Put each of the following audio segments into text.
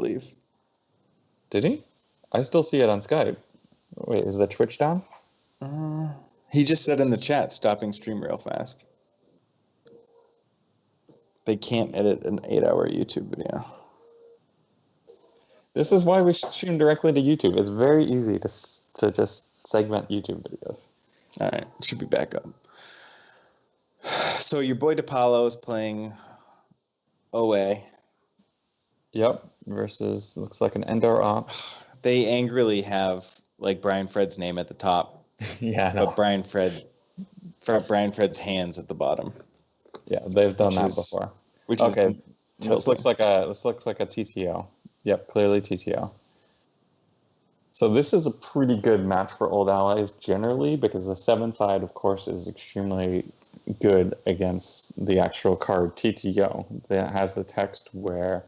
believe. Did he? I still see it on Skype. Wait, is the Twitch down? He just said in the chat, stopping stream real fast. They can't edit an 8-hour YouTube video. This is why we should stream directly to YouTube. It's very easy to just segment YouTube videos. All right, should be back up. So your boy DePaulo is playing OA. Yep, versus looks like an Endor Op. They angrily have like Brian Fred's name at the top. Yeah, no. But Brian Fred's hands at the bottom. Yeah, they've done that before. Which okay, is this looks like a TTO. Yep, clearly TTO. So this is a pretty good match for Old Allies generally, because the 7 side, of course, is extremely good against the actual card TTO that has the text where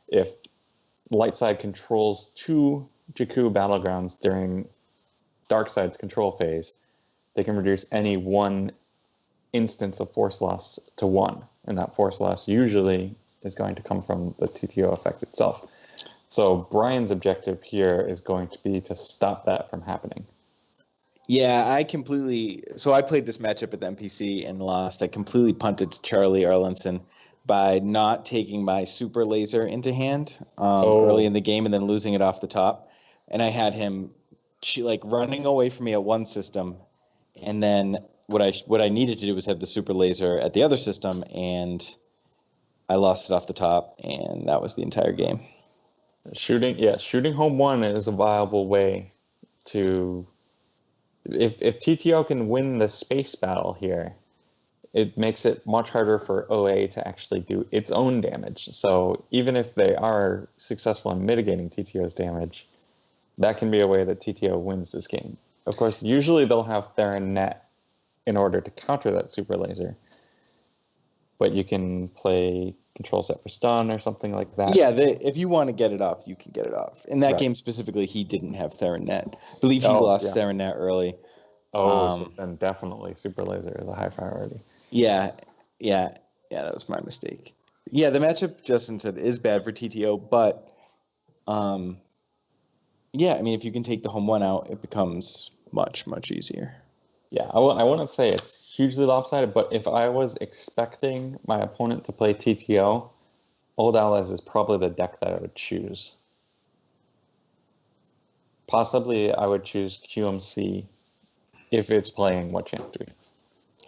if light side controls 2 Jakku battlegrounds during dark side's control phase, they can reduce any one instance of force loss to 1, and that force loss usually is going to come from the TTO effect itself. So Brian's objective here is going to be to stop that from happening. Yeah, I played this matchup at the NPC and lost. I completely punted to Charlie Erlinson by not taking my super laser into hand early in the game and then losing it off the top. And I had him running away from me at one system, and then what I needed to do was have the super laser at the other system, and I lost it off the top, and that was the entire game. Shooting home 1 is a viable way to... If TTO can win the space battle here, it makes it much harder for OA to actually do its own damage. So even if they are successful in mitigating TTO's damage, that can be a way that TTO wins this game. Of course, usually they'll have Theron net in order to counter that super laser, but you can play control set for stun or something like that. Yeah, if you want to get it off, you can get it off. In that game specifically, he didn't have Theron net. I believe he lost Theron net early. So then definitely super laser is a high priority. Yeah, that was my mistake. Yeah, the matchup Justin said is bad for TTO, but if you can take the home 1 out, it becomes much, much easier. Yeah, I wouldn't say it's hugely lopsided, but if I was expecting my opponent to play TTO, Old Allies is probably the deck that I would choose. Possibly I would choose QMC if it's playing What Chance Do We?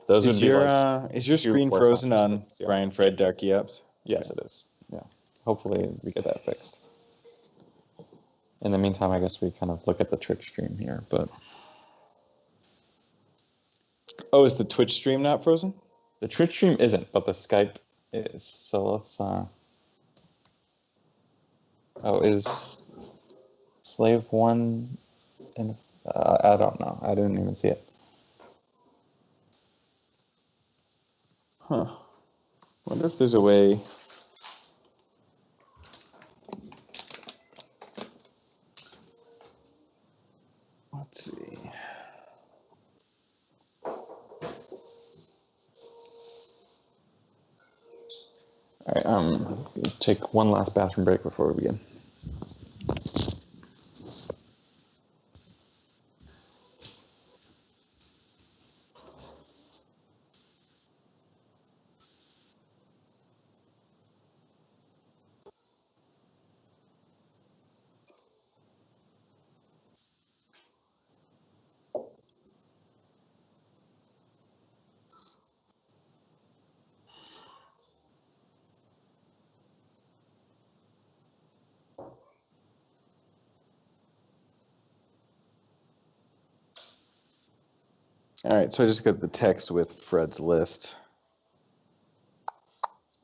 Those is your screen frozen on Brian Fred Darky Ups? Yes, it is. Yeah. Hopefully we get that fixed. In the meantime, I guess we kind of look at the Twitch stream here, but... Oh, is the Twitch stream not frozen? The Twitch stream isn't, but the Skype is. So let's... is Slave 1... I don't know. I didn't even see it. Huh. Wonder if there's a way... Let's see. All right, take one last bathroom break before we begin. All right, so I just got the text with Fred's list.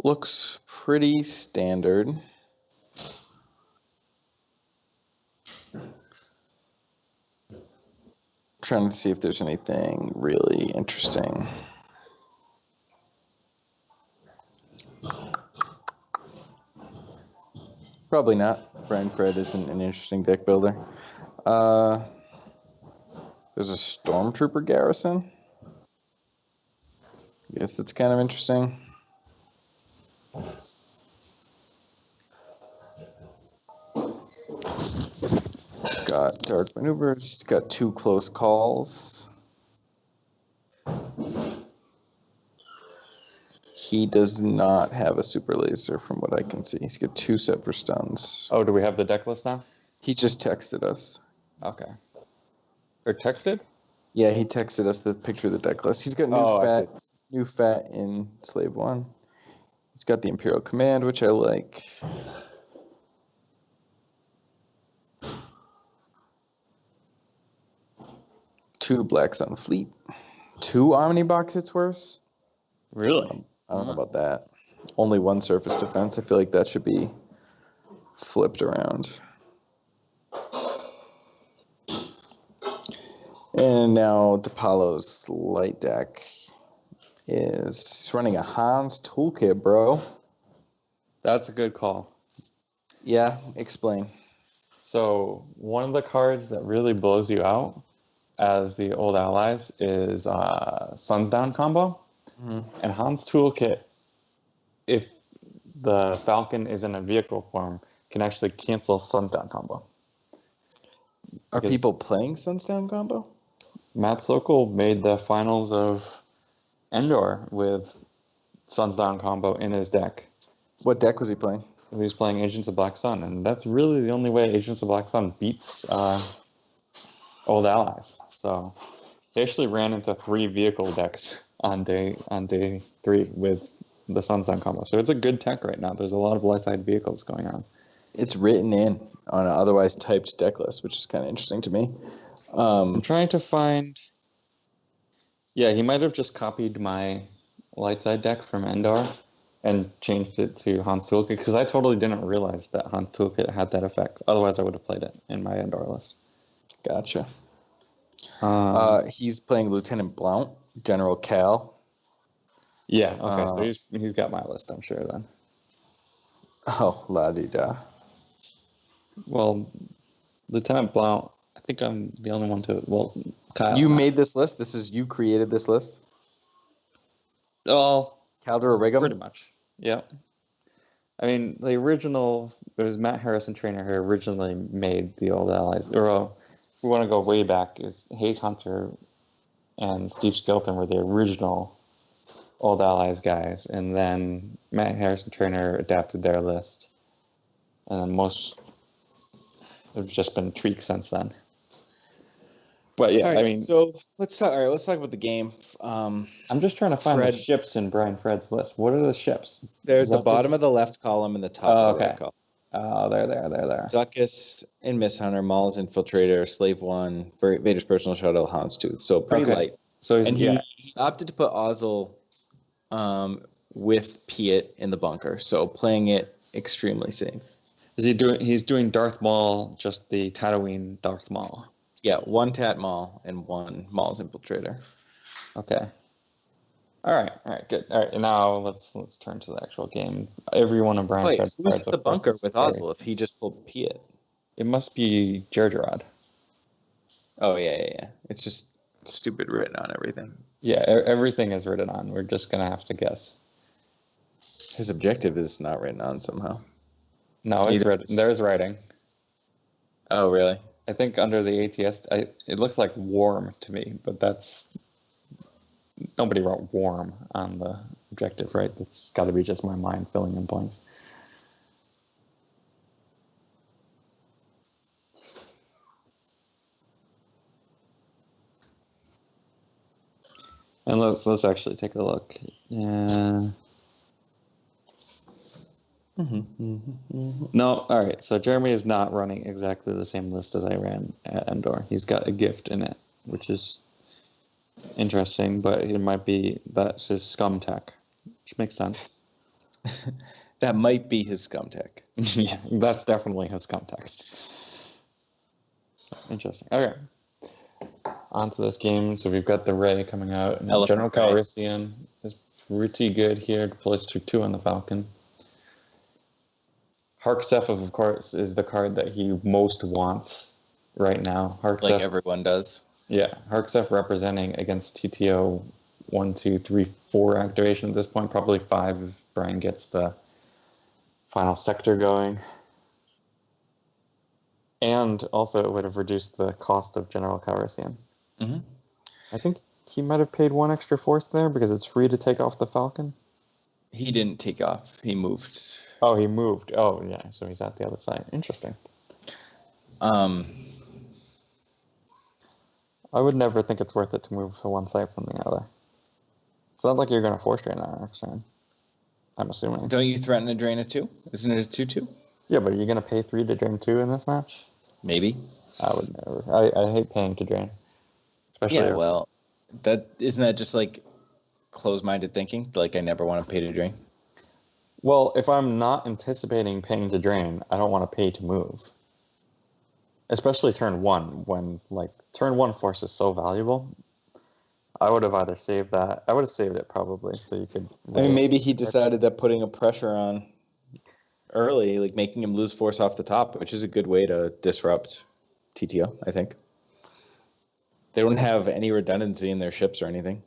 Looks pretty standard. Trying to see if there's anything really interesting. Probably not. Brian Fred isn't an interesting deck builder. There's a Stormtrooper garrison. I guess that's kind of interesting. It's got dark maneuvers. It's got 2 close calls. He does not have a super laser from what I can see. He's got 2 set for stuns. Oh, do we have the deck list now? He just texted us. Okay. Or texted? Yeah, he texted us the picture of the deck list. He's got new fat in Slave 1. He's got the Imperial Command, which I like. Two Black Sun Fleet. 2 Omnibox It's worse. Really? I don't know about that. Only 1 surface defense. I feel like that should be flipped around. And now DePaulo's light deck is running a Hans toolkit, bro. That's a good call. Yeah, explain. So one of the cards that really blows you out as the old allies is Suns Down combo. Mm-hmm. And Hans toolkit, if the Falcon is in a vehicle form, can actually cancel Suns Down combo. Are people playing Suns Down combo? Matt Sokol made the finals of Endor with Suns Down combo in his deck. What deck was he playing? He was playing Agents of Black Sun, and that's really the only way Agents of Black Sun beats old allies. So they actually ran into 3 vehicle decks on day 3 with the Suns Down combo. So it's a good tech right now. There's a lot of light side vehicles going on. It's written in on an otherwise typed deck list, which is kind of interesting to me. I'm trying to find. Yeah, he might have just copied my light side deck from Endor and changed it to Hans Toolkit, because I totally didn't realize that Hans Toolkit had that effect. Otherwise, I would have played it in my Endor list. Gotcha. He's playing Lieutenant Blount, General Cal. Yeah, okay, so he's got my list, I'm sure, then. Oh, la-di-da. Well, Lieutenant Blount, I think I'm the only one to... Well, Kyle. You made this list? You created this list? Oh, Caldera Riggum? Pretty much, yeah. I mean, the original... It was Matt Harrison Trainer who originally made the old allies. Or, if we want to go way back, is Hayes Hunter and Steve Skeleton were the original old allies guys. And then Matt Harrison Trainer adapted their list. And then there's just been tweaks since then. But yeah, right, I mean, so let's talk about the game. I'm just trying to find the ships in Brian Fred's list. What are the ships? There's the bottom of the left column and the top of the right column. Oh, there. Zuckuss and Misshunter, Maul's Infiltrator, Slave 1, Vader's Personal Shuttle, Houndstooth. So pretty light. So he opted to put Ozzel with Piet in the bunker. So playing it extremely safe. He's doing Darth Maul, just the Tatooine Darth Maul. Yeah, 1 Tat Maul and 1 Maul's Infiltrator. Okay. All right, good. All right, and now let's turn to the actual game. Everyone in Brian Fred's who's the bunker with Ozzel if he just pulled Piet? It must be Jerjerrod. Oh, yeah. It's just stupid written on everything. Yeah, everything is written on. We're just going to have to guess. His objective is not written on somehow. No, it's written. There's writing. Oh, really? I think under the ATS, it looks like warm to me, but that's... Nobody wrote warm on the objective, right? That's got to be just my mind filling in blanks. And let's actually take a look. Yeah. No, all right. So Jeremy is not running exactly the same list as I ran at Endor. He's got a gift in it, which is interesting, but it might be that's his scum tech, which makes sense. That might be his scum tech. Yeah, that's definitely his scum text. Interesting. Okay. On to this game. So we've got the Ray coming out. And General Calrissian is pretty good here. Deploys to 2 on the Falcon. Harksef, of course, is the card that he most wants right now. Harksef, like everyone does. Yeah, Harksef representing against TTO 1, 2, 3, 4 activation at this point. Probably 5 if Brian gets the final sector going. And also, it would have reduced the cost of General Calrissian. Mm-hmm. I think he might have paid 1 extra force there because it's free to take off the Falcon. He didn't take off. He moved. Oh, he moved. Oh, yeah. So he's at the other side. Interesting. I would never think it's worth it to move to one side from the other. It's not like you're going to force drain that next turn. I'm assuming. Don't you threaten to drain a 2? Isn't it a 2/2? Yeah, but are you going to pay 3 to drain 2 in this match? Maybe. I would never. I hate paying to drain. Yeah, well, isn't that just like closed-minded thinking? Like, I never want to pay to drain. Well, if I'm not anticipating paying to drain, I don't want to pay to move. Especially turn 1, when, like, turn 1 force is so valuable. I would have either saved that. I would have saved it, probably, so you could... I mean, maybe he decided that putting a pressure on early, like making him lose force off the top, which is a good way to disrupt TTO, I think. They don't have any redundancy in their ships or anything.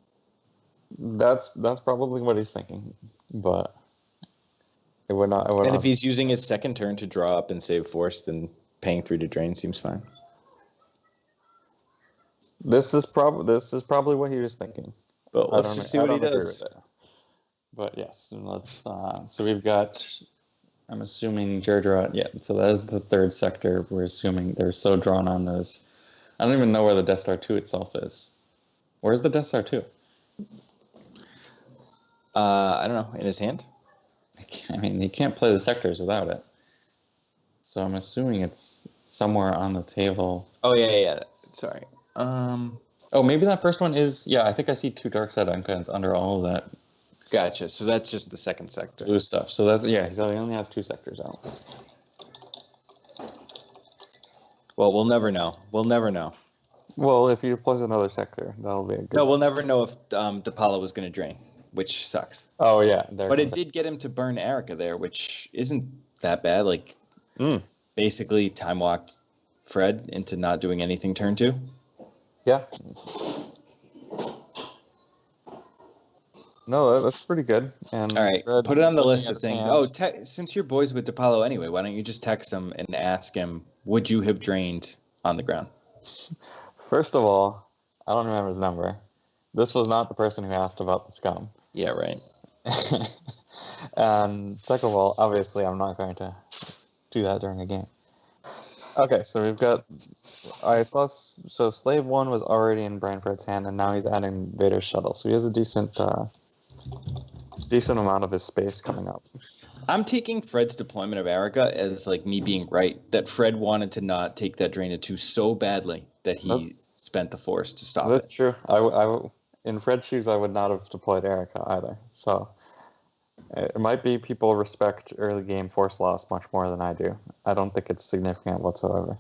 That's probably what he's thinking, but it would not. And if he's using his second turn to draw up and save force, then paying 3 to drain seems fine. This is probably what he was thinking. But let's just see what he does. But yes, let's. So we've got. I'm assuming Jerjerrod. Yeah, so that is the third sector. We're assuming they're so drawn on those. I don't even know where the Death Star 2 itself is. Where's the Death Star 2? I don't know. In his hand? I mean, you can't play the sectors without it. So I'm assuming it's somewhere on the table. Oh, yeah. Sorry. Oh, maybe that first one is... Yeah, I think I see 2 dark side icons under all of that. Gotcha. So that's just the second sector. Blue stuff. So that's... Yeah, so he only has 2 sectors out. Well, we'll never know. Well, if he plays another sector, that'll be a good... No, we'll never know if Depala was going to drain, which sucks. Oh, yeah. But it did get him to burn Erica there, which isn't that bad. Like, basically time walked Fred into not doing anything turn 2. Yeah. No, that's pretty good. And all right, put it on the list of things. Oh, since you're boys with DePaulo anyway, why don't you just text him and ask him, would you have drained on the ground? First of all, I don't remember his number. This was not the person who asked about the scum. Yeah, right. And second of all, obviously, I'm not going to do that during a game. Okay, so we've got... I saw... So Slave 1 was already in Brian Fred's hand, and now he's adding Vader's shuttle. So he has a decent amount of his space coming up. I'm taking Fred's deployment of Erica as like me being right, that Fred wanted to not take that drain of 2 so badly that he spent the force to stop it. That's true. I in Fred's shoes, I would not have deployed Erica either. So it might be people respect early game force loss much more than I do. I don't think it's significant whatsoever.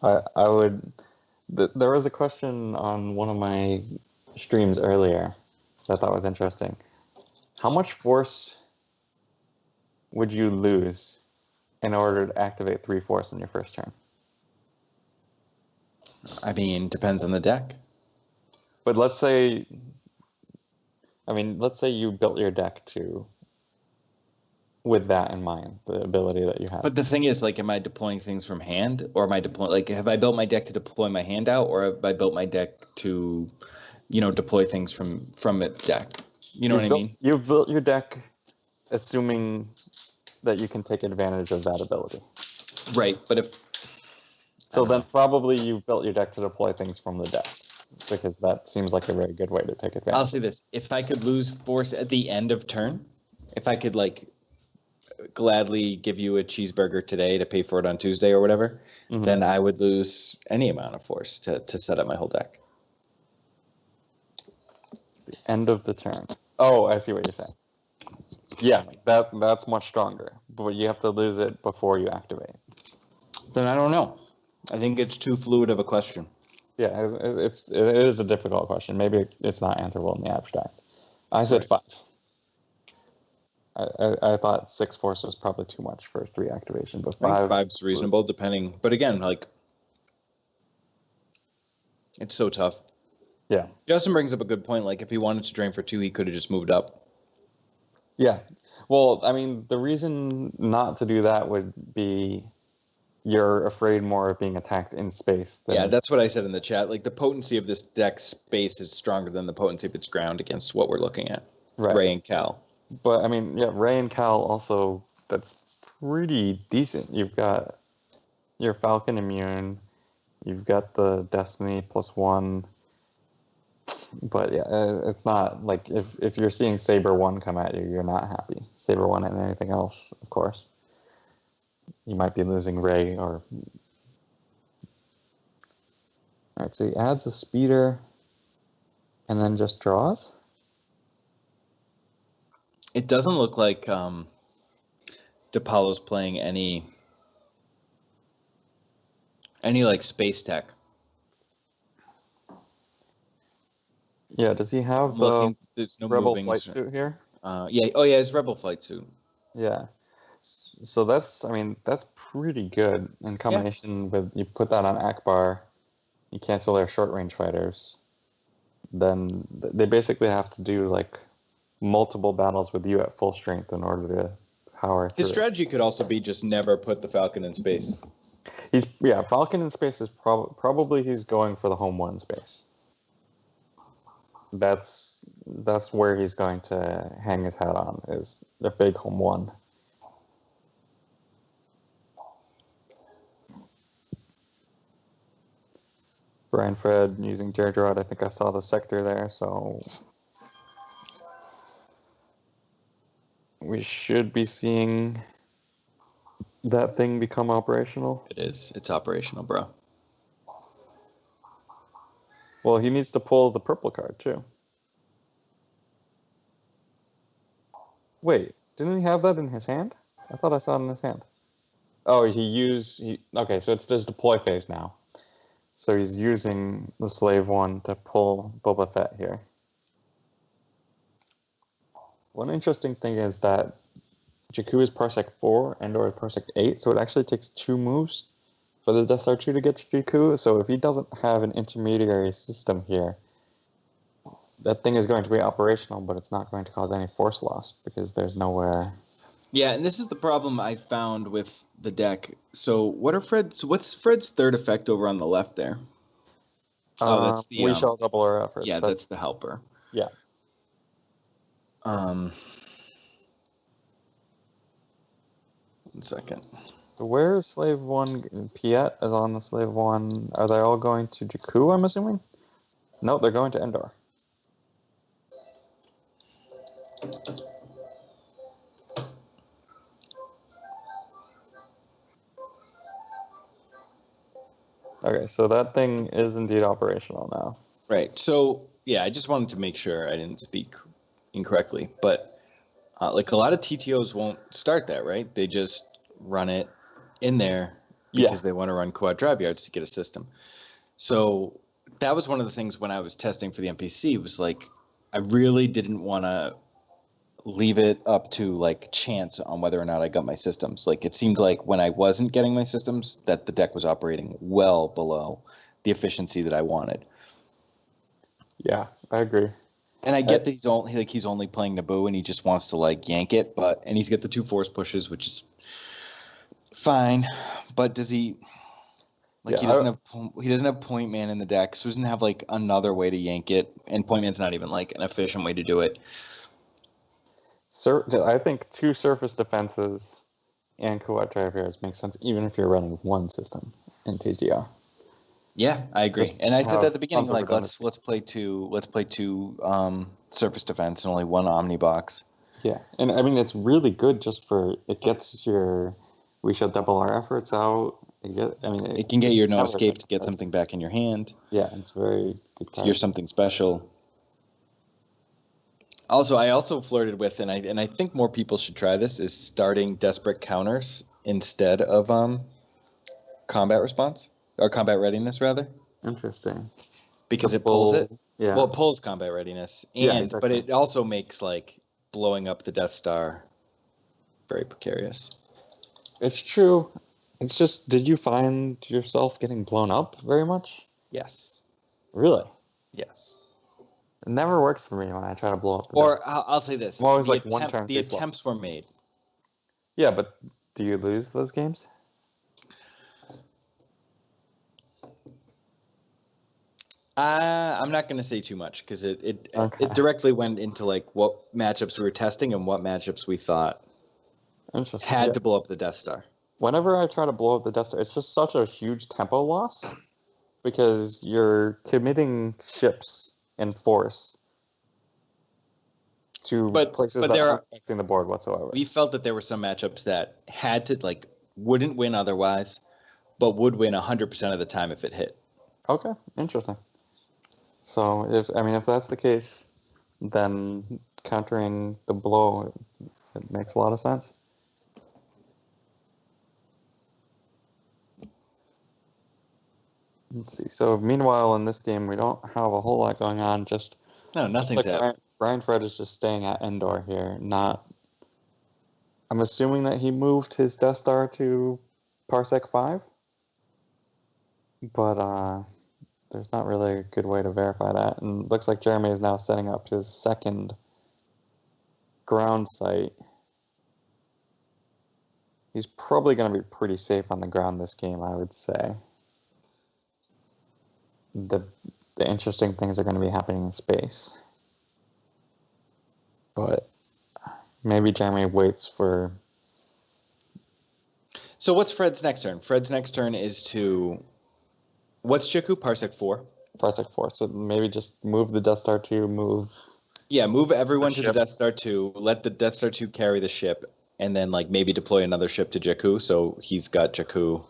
I would... There was a question on one of my streams earlier that I thought was interesting. How much force would you lose in order to activate 3 force in your first turn? I mean, depends on the deck. But let's say you built your deck with that in mind, the ability that you have. But the thing is, like, am I deploying things from hand, or am I deploying, like, have I built my deck to deploy my hand out, or have I built my deck to, deploy things from its deck? You know what I mean? You've built your deck assuming that you can take advantage of that ability. Right, but if... So then probably you've built your deck to deploy things from the deck, because that seems like a very good way to take advantage. I'll say this. If I could lose force at the end of turn, if I could, like, gladly give you a cheeseburger today to pay for it on Tuesday or whatever, then I would lose any amount of force to set up my whole deck. The end of the turn. Oh, I see what you're saying. Yeah, that's much stronger, but you have to lose it before you activate. Then I don't know. I think it's too fluid of a question. Yeah, it is a difficult question. Maybe it's not answerable in the abstract. I said 5. I thought 6 force was probably too much for 3 activation, but 5's reasonable, depending. But again, like, it's so tough. Yeah. Justin brings up a good point. Like, if he wanted to drain for 2, he could have just moved up. Yeah. Well, I mean, the reason not to do that would be you're afraid more of being attacked in space. Yeah, that's what I said in the chat. Like, the potency of this deck space is stronger than the potency of its ground against what we're looking at. Right. Ray and Cal. But, I mean, yeah, Ray and Cal also, that's pretty decent. You've got your Falcon immune, you've got the Destiny +1, but yeah, it's not, like, if you're seeing Saber 1 come at you, you're not happy. Saber 1 and anything else, of course. You might be losing Ray or... Alright, so he adds a speeder and then just draws? It doesn't look like DePaulo's playing any like space tech. Yeah, does he have there's no Rebel moving flight suit here? Yeah, oh yeah, it's Rebel flight suit. Yeah. So that's pretty good in combination with, you put that on Akbar, you cancel their short range fighters, then they basically have to do like multiple battles with you at full strength in order to power through. His strategy could also be just never put the Falcon in space. Falcon in space is probably he's going for the home one space. That's where he's going to hang his hat on, is the big home one. Brian Fred using Gergerod, I think I saw the sector there, so we should be seeing that thing become operational. It is. It's operational, bro. Well, he needs to pull the purple card, too. Wait, didn't he have that in his hand? I thought I saw it in his hand. Oh, okay, so it's this deploy phase now. So he's using the Slave 1 to pull Boba Fett here. One interesting thing is that Jakku is Parsec 4 and or Parsec 8, so it actually takes 2 moves for the Death Star 2 to get to Jakku. So if he doesn't have an intermediary system here, that thing is going to be operational, but it's not going to cause any force loss because there's nowhere. Yeah, and this is the problem I found with the deck. So what's Fred's third effect over on the left there? That's the we shall double our efforts. Yeah, that's the helper. Yeah. One second. So where is Slave 1? Piet is on the Slave 1. Are they all going to Jakku, I'm assuming? No, they're going to Endor. Okay, so that thing is indeed operational now. Right. So, yeah, I just wanted to make sure I didn't speak incorrectly. But, like, a lot of TTOs won't start that, right? They just run it in there because they want to run quad drive yards to get a system. So that was one of the things when I was testing for the NPC was, like, I really didn't want to leave it up to like chance on whether or not I got my systems. Like, it seemed like when I wasn't getting my systems that the deck was operating well below the efficiency that I wanted. Yeah, I agree. And I get that he's only playing Naboo and he just wants to like yank it, and he's got the 2 force pushes, which is fine. But does he he doesn't have Point Man in the deck, so he doesn't have like another way to yank it, and Point Man's not even like an efficient way to do it. I think 2 surface defenses and quad drive yards make sense, even if you're running 1 system in TGR. Yeah, I agree. And I said that at the beginning, like let's play two surface defense and only 1 Omni box. Yeah, and I mean it's really good just for it gets your we shall double our efforts out. It can get your no escape to get something back in your hand. Yeah, it's very good. You're something special. Also, I flirted with, and I think more people should try this, is starting desperate counters instead of combat response, or combat readiness, rather. Interesting. Because it pulls it. Yeah. Well, it pulls combat readiness, exactly. But it also makes, like, blowing up the Death Star very precarious. It's true. It's just, did you find yourself getting blown up very much? Yes. Really? Yes. never works for me when I try to blow up the Or Death. I'll say this: I'm always like one turn. the attempts were made. Yeah, but do you lose those games? I'm not going to say too much because it Okay. directly went into like what matchups we were testing and what matchups we thought Interesting. had to blow up the Death Star. Whenever I try to blow up the Death Star, it's just such a huge tempo loss because you're committing ships and force to places that aren't affecting the board whatsoever. We felt that there were some matchups that had to like wouldn't win otherwise, but would win 100% of the time if it hit. Okay, interesting. So if that's the case, then countering the blow, it makes a lot of sense. Let's see. So meanwhile, in this game, we don't have a whole lot going on. Nothing's happening. Brian Fred is just staying at Endor here. I'm assuming that he moved his Death Star to Parsec 5, but there's not really a good way to verify that. And it looks like Jeremy is now setting up his second ground site. He's probably going to be pretty safe on the ground this game, I would say. The interesting things are going to be happening in space. But maybe Jeremy waits for... So what's Fred's next turn? Fred's next turn is to... What's Jakku? Parsec 4? Parsec 4. So maybe just move the Death Star 2, move... Yeah, move everyone to the Death Star 2, let the Death Star 2 carry the ship, and then like maybe deploy another ship to Jakku, so he's got Jakku.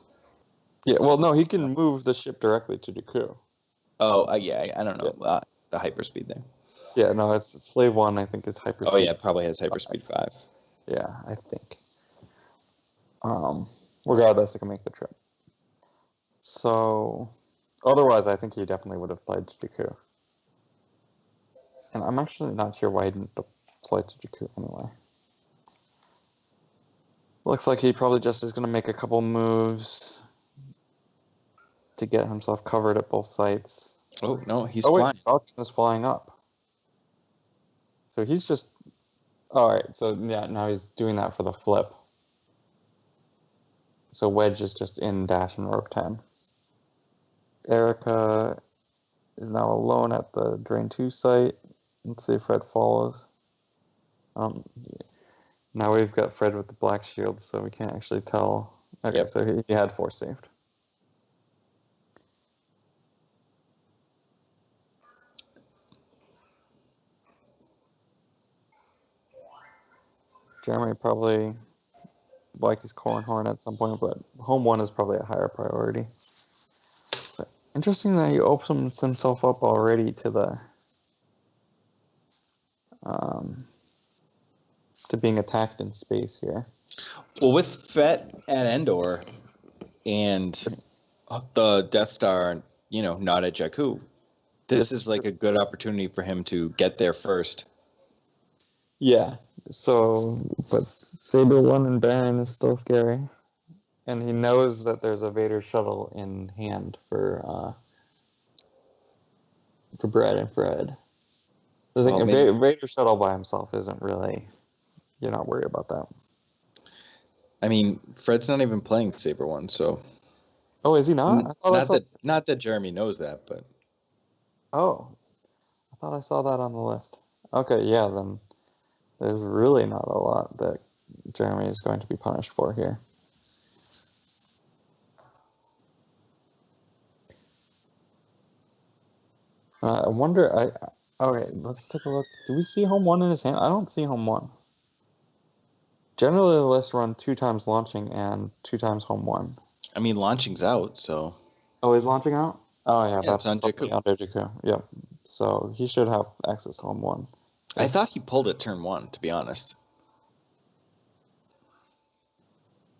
Yeah, well, no, he can move the ship directly to Jakku. Oh, yeah, I don't know. Yeah. The hyperspeed there. Yeah, no, it's Slave 1, I think, is hyperspeed. Oh, yeah, probably has hyperspeed 5. Yeah, I think. Regardless, it can make the trip. So, otherwise, I think he definitely would have played Jakku. And I'm actually not sure why he didn't deploy to Jakku anyway. Looks like he probably just is going to make a couple moves to get himself covered at both sites. Oh, no, he's flying. Falcon is flying up. So he's just... Alright, so yeah, now he's doing that for the flip. So Wedge is just in Dash and Rogue 10. Erica is now alone at the Drain 2 site. Let's see if Fred follows. Now we've got Fred with the black shield, so we can't actually tell. Okay, yep. So he had force saved. Jeremy probably like his Corn Horn at some point, but Home 1 is probably a higher priority. So, interesting that he opens himself up already to the to being attacked in space here. Well, with Fett at Endor and the Death Star, not at Jakku, this is like a good opportunity for him to get there first. Yeah, so, but Saber 1 and Baron is still scary. And he knows that there's a Vader shuttle in hand for Brad and Fred. The thing, Vader shuttle by himself isn't really... You're not worried about that. I mean, Fred's not even playing Saber 1, so... Oh, is he not? Not that Jeremy knows that, but... Oh. I thought I saw that on the list. Okay, yeah, then there's really not a lot that Jeremy is going to be punished for here. I wonder... Okay, let's take a look. Do we see Home 1 in his hand? I don't see Home 1. Generally, the list run 2 times launching and 2 times Home 1. I mean, launching's out, so... Oh, he's launching out? Oh, yeah, that's on Jakku. Under Jakku, yep. So he should have access to Home 1. I thought he pulled it turn 1, to be honest.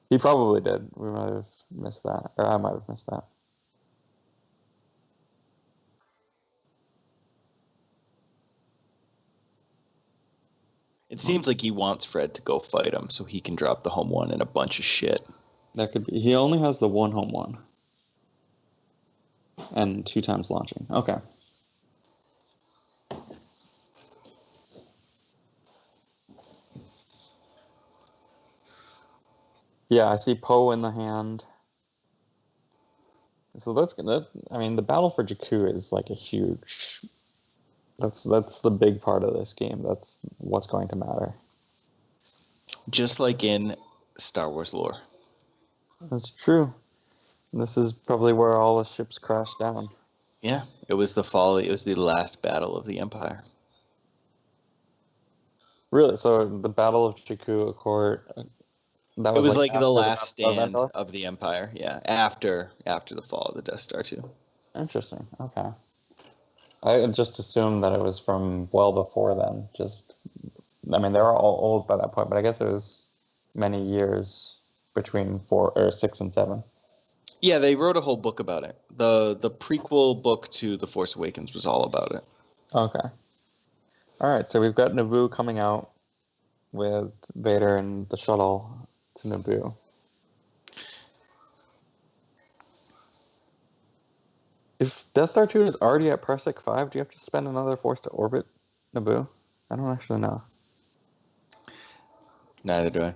He probably did. We might have missed that. Or I might have missed that. It seems like he wants Fred to go fight him so he can drop the Home 1 and a bunch of shit. That could be. He only has the 1 Home 1. And 2 times launching. Okay. Yeah, I see Poe in the hand. So I mean, the battle for Jakku is like a huge. That's the big part of this game. That's what's going to matter. Just like in Star Wars lore. That's true. This is probably where all the ships crash down. Yeah, it was the fall. It was the last battle of the Empire. Really? So the Battle of Jakku Accord. That It was like after the last Battle of stand Endor? of the Empire. Yeah, after the fall of the Death Star too. Interesting. Okay. I just assumed that it was from well before then. I mean, they were all old by that point, but I guess it was many years between 6 and 7. Yeah, they wrote a whole book about it. The prequel book to The Force Awakens was all about it. Okay. All right, so we've got Naboo coming out with Vader and the shuttle to Naboo. If Death Star 2 is already at Parsec 5, do you have to spend another force to orbit Naboo? I don't actually know. Neither do I.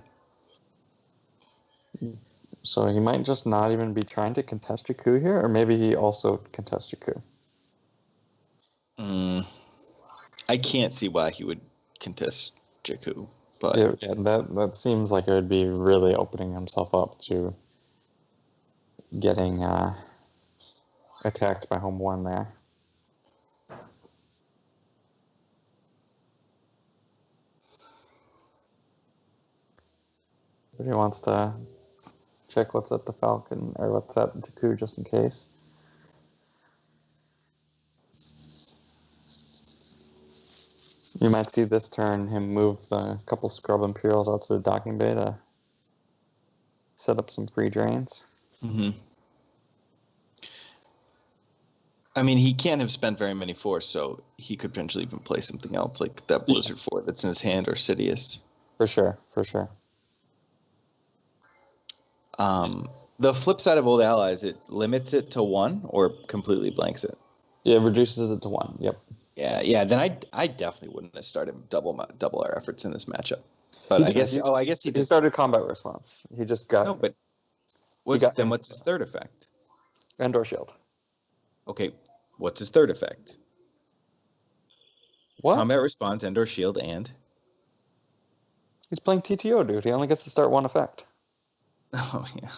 So he might just not even be trying to contest Jakku here, or maybe he also contests Jakku. I can't see why he would contest Jakku, but Yeah, that seems like it would be really opening himself up to getting attacked by Home One there. But he wants to check what's at the Falcon, or what's at Jakku, just in case. You might see this turn him move a couple Scrub Imperials out to the docking bay to set up some free drains. I mean, he can't have spent very many force, so he could potentially even play something else like that Blizzard Fort that's in his hand, or Sidious. For sure, for sure. The flip side of Old Allies, it limits it to 1 or completely blanks it. Yeah, it reduces it to 1. Yep. Yeah. Then I definitely wouldn't have started double our efforts in this matchup. But I guess he He started combat response. He just got. No, but what's his third effect? Endor Shield. Okay, what's his third effect? What? Combat response, Endor Shield, and He's playing TTO, dude. He only gets to start 1 effect. Oh yeah.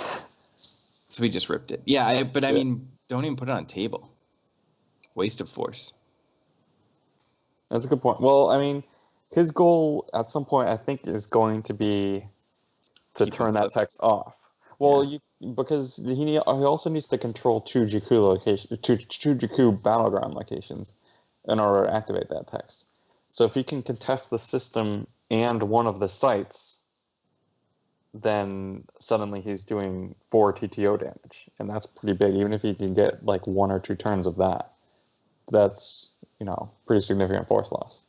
So he just ripped it. Yeah, I mean, don't even put it on table. Waste of force. That's a good point. Well, I mean, his goal at some point, I think, is going to be to turn that text off. Well, because he also needs to control 2 Jakku battleground locations in order to activate that text. So if he can contest the system and one of the sites, then suddenly he's doing 4 TTO damage, and that's pretty big. Even if he can get like 1 or 2 turns of that, that's pretty significant force loss.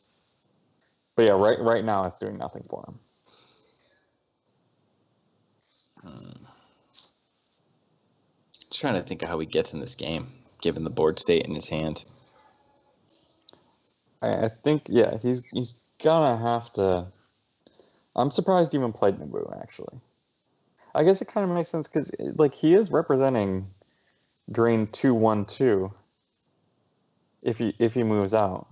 But yeah, right now it's doing nothing for him. Trying to think of how he gets in this game, given the board state in his hand. I think he's gonna have to. I'm surprised he even played Naboo, actually. I guess it kind of makes sense because he is representing drain 2/1/2 if he moves out,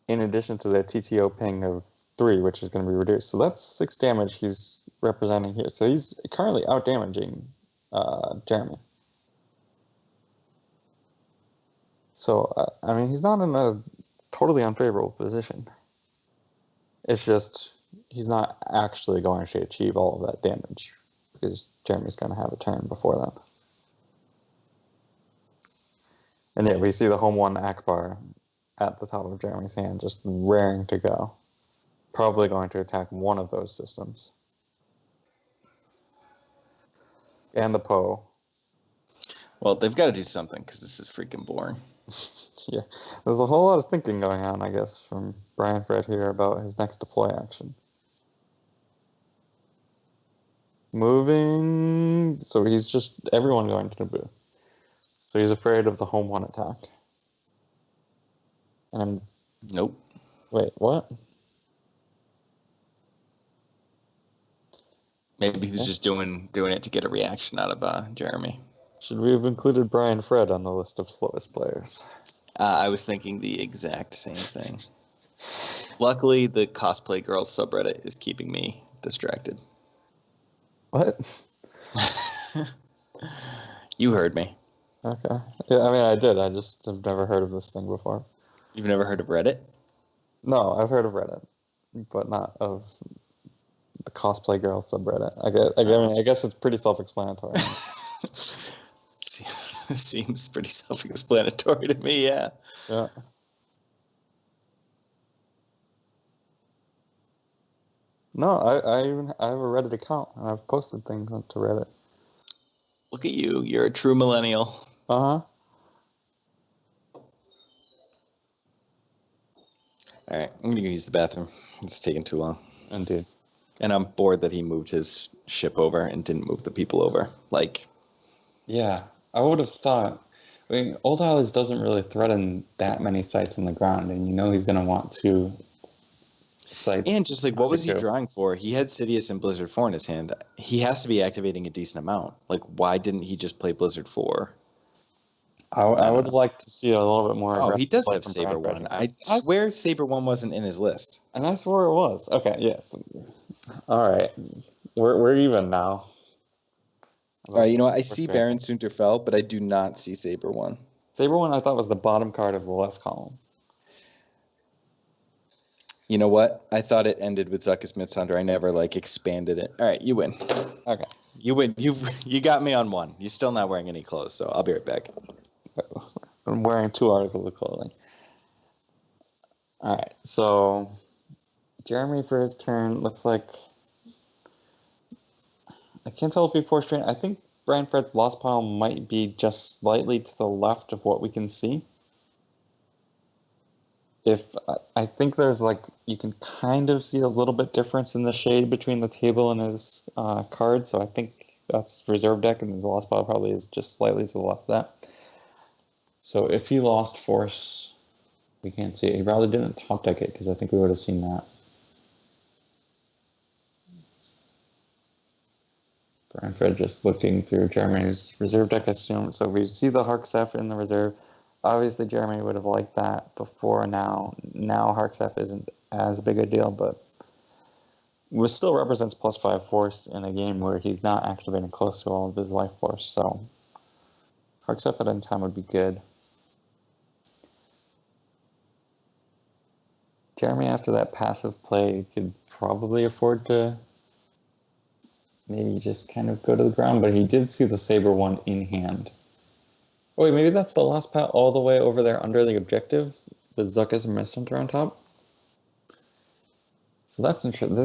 in addition to the TTO ping of 3, which is going to be reduced. So that's 6 damage he's representing here. So he's currently out damaging Jeremy. So I mean, he's not in a totally unfavorable position. It's just he's not actually going to achieve all of that damage because Jeremy's going to have a turn before that. And yeah, we see the home 1 Akbar at the top of Jeremy's hand, just raring to go. Probably going to attack one of those systems. And the Poe. Well, they've got to do something because this is freaking boring. Yeah, there's a whole lot of thinking going on, I guess, from Brian Fred here about his next deploy action. Moving, so he's just everyone going to Naboo. So he's afraid of the home 1 attack. And nope. Wait, what? Maybe he was just doing it to get a reaction out of Jeremy. Should we have included Brian Fred on the list of slowest players? I was thinking the exact same thing. Luckily, the Cosplay Girls subreddit is keeping me distracted. What? You heard me. Okay. Yeah, I mean, I did. I just have never heard of this thing before. You've never heard of Reddit? No, I've heard of Reddit, but not of the Cosplay Girls subreddit. I guess it's pretty self-explanatory. Seems pretty self-explanatory to me, yeah. Yeah. No, I have a Reddit account, and I've posted things onto Reddit. Look at you. You're a true millennial. Uh-huh. All right, I'm going to go use the bathroom. It's taking too long. Indeed. And I'm bored that he moved his ship over and didn't move the people over. Like, yeah, I would have thought. I mean, Old Allies doesn't really threaten that many sites on the ground, and you know he's going to want 2 sites. and just like, what was he drawing for? He had Sidious and Blizzard 4 in his hand. He has to be activating a decent amount. Like, why didn't he just play Blizzard 4? I would like to see a little bit more. Oh, he does have Saber 1. I swear Saber 1 wasn't in his list. And I swore it was. Okay, yes. All right. We're even now. All right, you know what? I see Baron Sunterfell, but I do not see Saber 1. Saber 1 I thought was the bottom card of the left column. You know what? I thought it ended with Zuckuss Midsunder. I never, expanded it. All right, you win. Okay. You win. You got me on 1. You're still not wearing any clothes, so I'll be right back. I'm wearing 2 articles of clothing. All right, so Jeremy for his turn looks like I can't tell if he forced train. I think Brian Fred's lost pile might be just slightly to the left of what we can see. I think there's you can kind of see a little bit difference in the shade between the table and his card, so I think that's reserve deck, and his lost pile probably is just slightly to the left of that. So if he lost force, we can't see it. He probably didn't top deck it, because I think we would have seen that. Brian Fred just looking through Jeremy's reserve deck, I assume. So if we see the Harksef in the reserve, obviously Jeremy would have liked that before now. Now Harksef isn't as big a deal, but it still represents +5 force in a game where he's not activating close to all of his life force. So Harksef at any time would be good. Jeremy, after that passive play, could probably afford to maybe just kind of go to the ground, but he did see the Saber 1 in hand. Oh wait, maybe that's the lost pat all the way over there under the objective with Zuckuss and Midsunder on top. So that's interesting.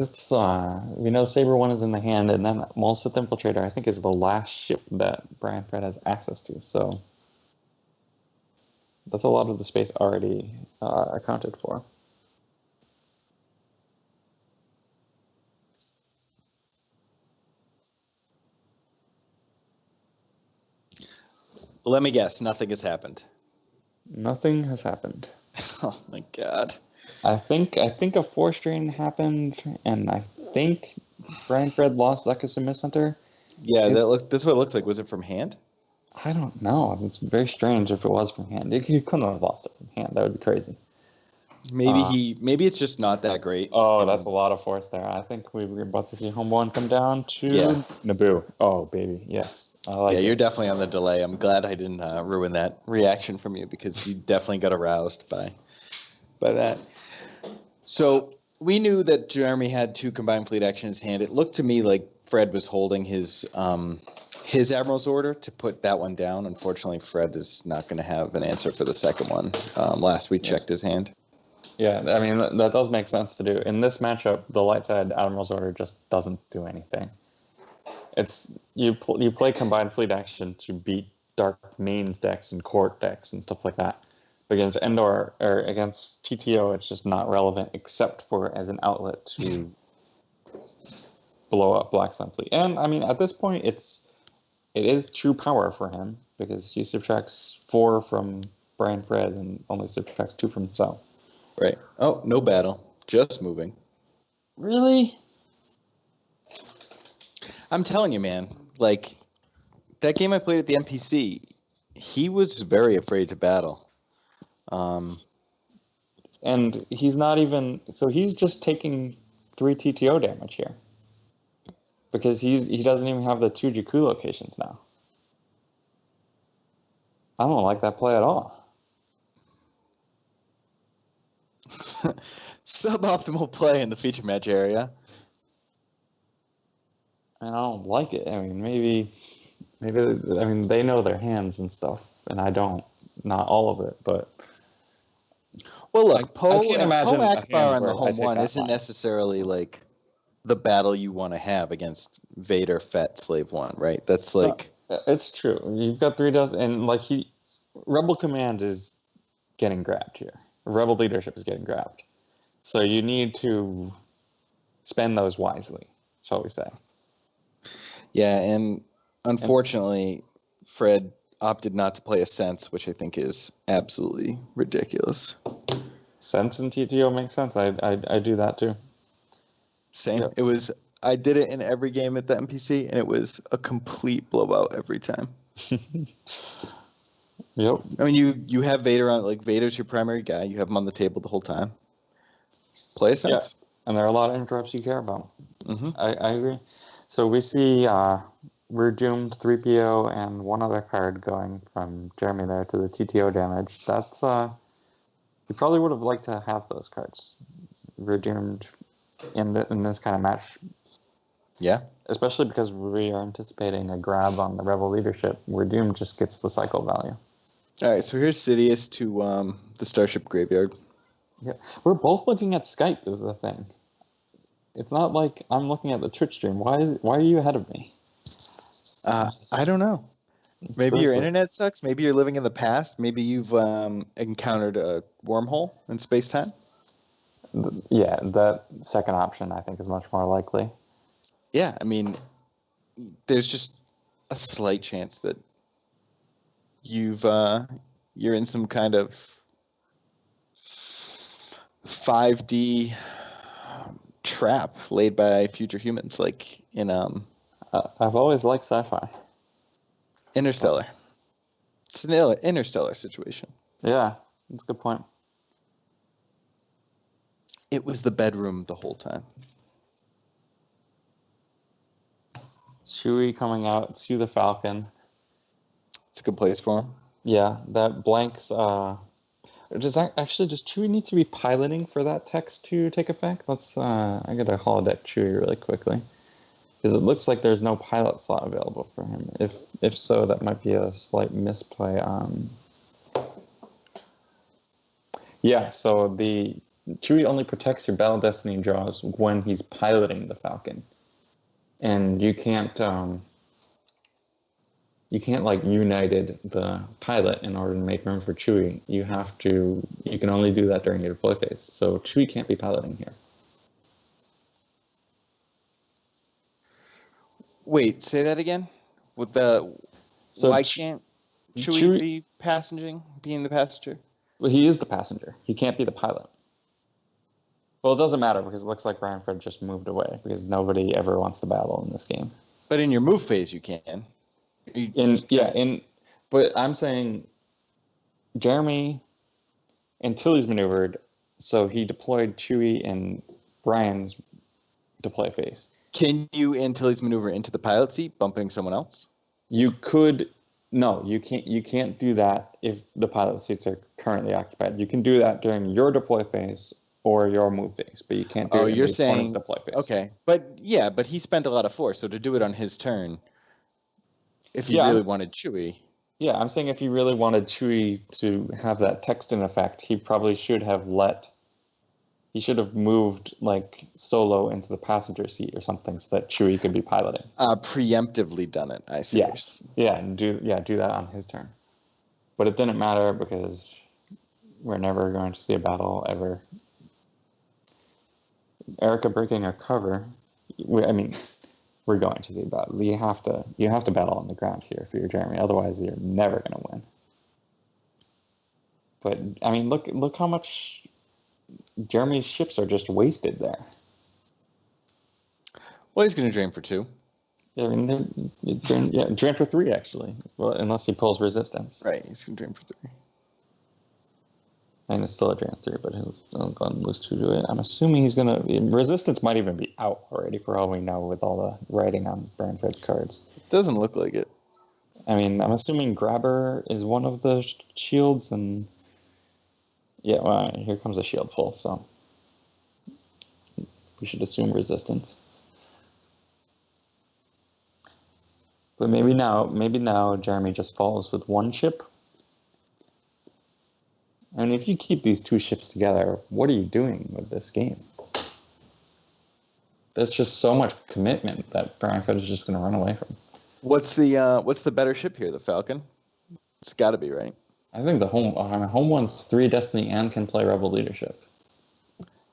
We know Saber 1 is in the hand, and then Maul-Sith Infiltrator, I think, is the last ship that Brian Fred has access to. So that's a lot of the space already accounted for. Let me guess. Nothing has happened. Nothing has happened. Oh my god. I think a force drain happened, and I think Brian Fred lost Zuckuss and Midsunder. Yeah, that's what it looks like. Was it from hand? I don't know. It's very strange if it was from hand. He couldn't have lost it from hand. That would be crazy. Maybe it's just not that great. Oh, that's a lot of force there. I think we were about to see Homeborn come down to Naboo. Oh, baby. Yes. I like it. You're definitely on the delay. I'm glad I didn't ruin that reaction from you, because you definitely got aroused by that. So we knew that Jeremy had 2 combined fleet action in his hand. It looked to me like Fred was holding his Admiral's Order to put that one down. Unfortunately, Fred is not going to have an answer for the second one. Last we checked his hand. Yeah, I mean, that does make sense to do. In this matchup, the light side Admiral's Order just doesn't do anything. It's you play combined fleet action to beat Dark Mains decks and Court decks and stuff like that. But against Endor or against TTO, it's just not relevant except for as an outlet to blow up Black Sun Fleet. And I mean, at this point, it is true power for him, because he subtracts 4 from Brian Fred and only subtracts 2 from himself. Right. Oh, no battle. Just moving. Really? I'm telling you, man. Like that game I played at the NPC, he was very afraid to battle. And he's not even so he's just taking 3 TTO damage here. Because he doesn't even have the 2 Jakku locations now. I don't like that play at all. Suboptimal play in the feature match area. And I don't like it. I mean, maybe they know their hands and stuff, and I don't. Not all of it, but well, look, Poe can't imagine a Akbar hand on the where I home take one that isn't line. necessarily like the battle you want to have against Vader, Fett, Slave One, right? That's like it's true. You've got 3 dozen, and like Rebel Command is getting grabbed here. Rebel leadership is getting grabbed, so you need to spend those wisely, shall we say? yeah, and unfortunately, Fred opted not to play a sense, which I think is absolutely ridiculous. Sense and TTO makes sense. I do that too. Same. Yep. It was. I did it in every game at the NPC, and it was a complete blowout every time. Yep. I mean, you have Vader on, like Vader's your primary guy. You have him on the table the whole time. Play a sense. Yeah. And there are a lot of interrupts you care about. Mm-hmm. I agree. So we see we're doomed 3PO and one other card going from Jeremy there to the TTO damage. That's you probably would have liked to have those cards. We're doomed in this kind of match. Yeah. Especially because we are anticipating a grab on the Rebel leadership. We're doomed just gets the cycle value. All right, so here's Sidious to the Starship Graveyard. Yeah, we're both looking at Skype is the thing. It's not like I'm looking at the Twitch stream. Why are you ahead of me? I don't know. Maybe your internet sucks. Maybe you're living in the past. Maybe you've encountered a wormhole in space-time. Yeah, that second option I think is much more likely. Yeah, I mean, there's just a slight chance that you're in some kind of 5D trap laid by future humans, like in I've always liked sci-fi. Interstellar. It's an interstellar situation. Yeah, that's a good point. It was the bedroom the whole time. Chewie coming out to the Falcon. It's a good place for him. Yeah, that blanks. Does Chewie need to be piloting for that text to take effect? Let's. I gotta holodeck Chewie really quickly because it looks like there's no pilot slot available for him. If so, that might be a slight misplay on. Yeah, so the Chewie only protects your Battle Destiny draws when he's piloting the Falcon, and you can't like united the pilot in order to make room for Chewie. You can only do that during your deploy phase. So Chewie can't be piloting here. Wait, say that again. Why can't Chewie be being the passenger? Well, he is the passenger. He can't be the pilot. Well, it doesn't matter because it looks like Brian Fred just moved away because nobody ever wants to battle in this game. But in your move phase, you can. But I'm saying Jeremy until he's maneuvered, so he deployed Chewie in Brian's deploy phase. Can you until he's maneuvered into the pilot seat, bumping someone else? You could. No, you can't. You can't do that if the pilot seats are currently occupied. You can do that during your deploy phase or your move phase, but you can't do it in you're the saying opponent's deploy phase. Okay, but he spent a lot of force, so to do it on his turn, if he really wanted Chewie. Yeah, I'm saying if he really wanted Chewie to have that text in effect, he probably should have he should have moved like Solo into the passenger seat or something so that Chewie could be piloting. Preemptively done it, I see. Yes. Yeah, and do that on his turn. But it didn't matter because we're never going to see a battle ever. Erica breaking her cover. We're going to see a battle. You have to battle on the ground here for your Jeremy. Otherwise, you're never going to win. But I mean, look how much Jeremy's ships are just wasted there. Well, he's going to drain for 2. I mean, drain for 3 actually. Well, unless he pulls resistance. Right, he's gonna drain for 3. And it's still a drain 3, but he's going to lose 2 to it. I'm assuming he's gonna resistance might even be out already for all we know with all the writing on Branfred's cards. It doesn't look like it. I mean, I'm assuming Grabber is one of the shields, and yeah, well, here comes a shield pull, so we should assume resistance. But maybe now Jeremy just follows with 1 ship. I mean, if you keep these 2 ships together, what are you doing with this game? There's just so much commitment that Branfred is just going to run away from. What's the better ship here? The Falcon? It's got to be, right? I think the home one's 3 Destiny and can play Rebel leadership.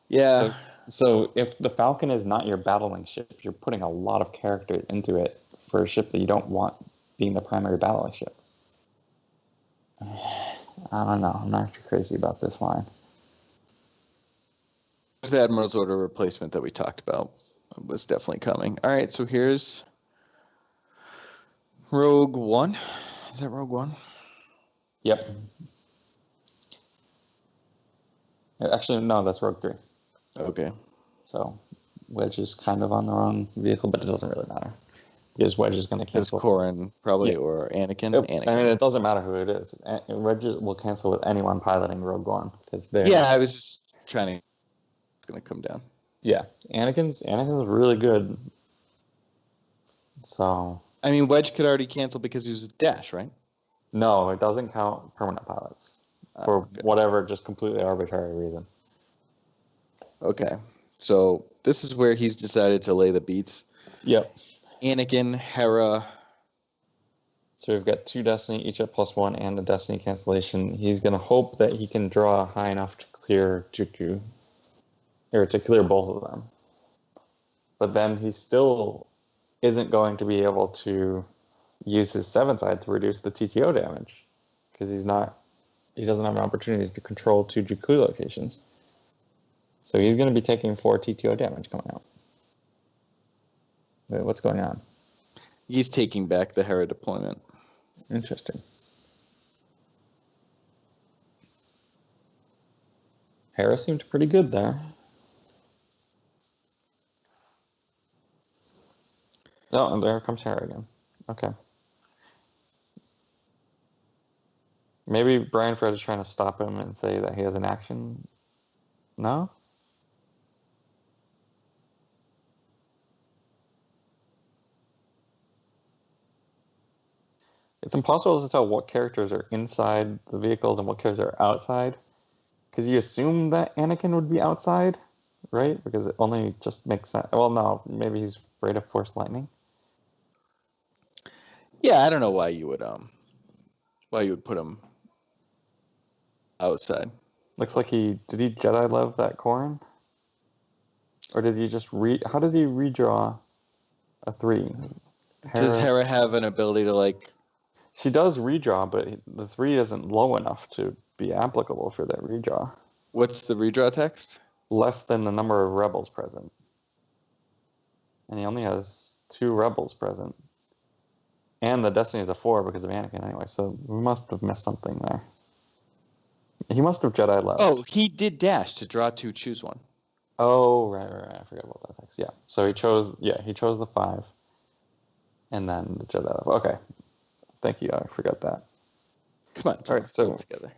Yeah. So if the Falcon is not your battling ship, you're putting a lot of character into it for a ship that you don't want being the primary battling ship. I don't know. I'm not too crazy about this line. The Admiral's Order replacement that we talked about was definitely coming. All right, so here's Rogue One. Is that Rogue One? Yep. Actually, no, that's Rogue 3. Okay. So Wedge is kind of on the wrong vehicle, but it doesn't really matter. Because Wedge is going to cancel. It's Corrin, probably, or Anakin. Anakin. I mean, it doesn't matter who it is. Wedge will cancel with anyone piloting Rogue One. Yeah, I was just trying to... It's going to come down. Yeah, Anakin's really good. So... I mean, Wedge could already cancel because he was a dash, right? No, it doesn't count permanent pilots. For whatever, just completely arbitrary reason. Okay. So, this is where he's decided to lay the beats. Yep. Anakin, Hera. So we've got 2 Destiny, each at +1, and a Destiny cancellation. He's going to hope that he can draw high enough to clear Jakku, or to clear both of them. But then he still isn't going to be able to use his 7th side to reduce the TTO damage, because he doesn't have an opportunity to control 2 Jakku locations. So he's going to be taking 4 TTO damage coming out. Wait, what's going on? He's taking back the Hera deployment. Interesting. Hera seemed pretty good there. Oh, and there comes Hera again. Okay. Maybe Branfred is trying to stop him and say that he has an action. No? It's impossible to tell what characters are inside the vehicles and what characters are outside. Because you assume that Anakin would be outside, right? Because it only just makes sense. Well, no, maybe he's afraid of Force Lightning. Yeah, I don't know why you would put him outside. Looks like did he Jedi love that Corrin? Or did he just how did he redraw a 3? Does Hera have an ability to She does redraw, but the 3 isn't low enough to be applicable for that redraw. What's the redraw text? Less than the number of rebels present. And he only has 2 rebels present. And the Destiny is a 4 because of Anakin anyway, so we must have missed something there. He must have Jedi left. Oh, he did dash to draw 2, choose 1. Oh, right. I forgot about that text. Yeah. So he chose the 5. And then the Jedi left. Okay. Thank you. I forgot that. Come on. All right, so together.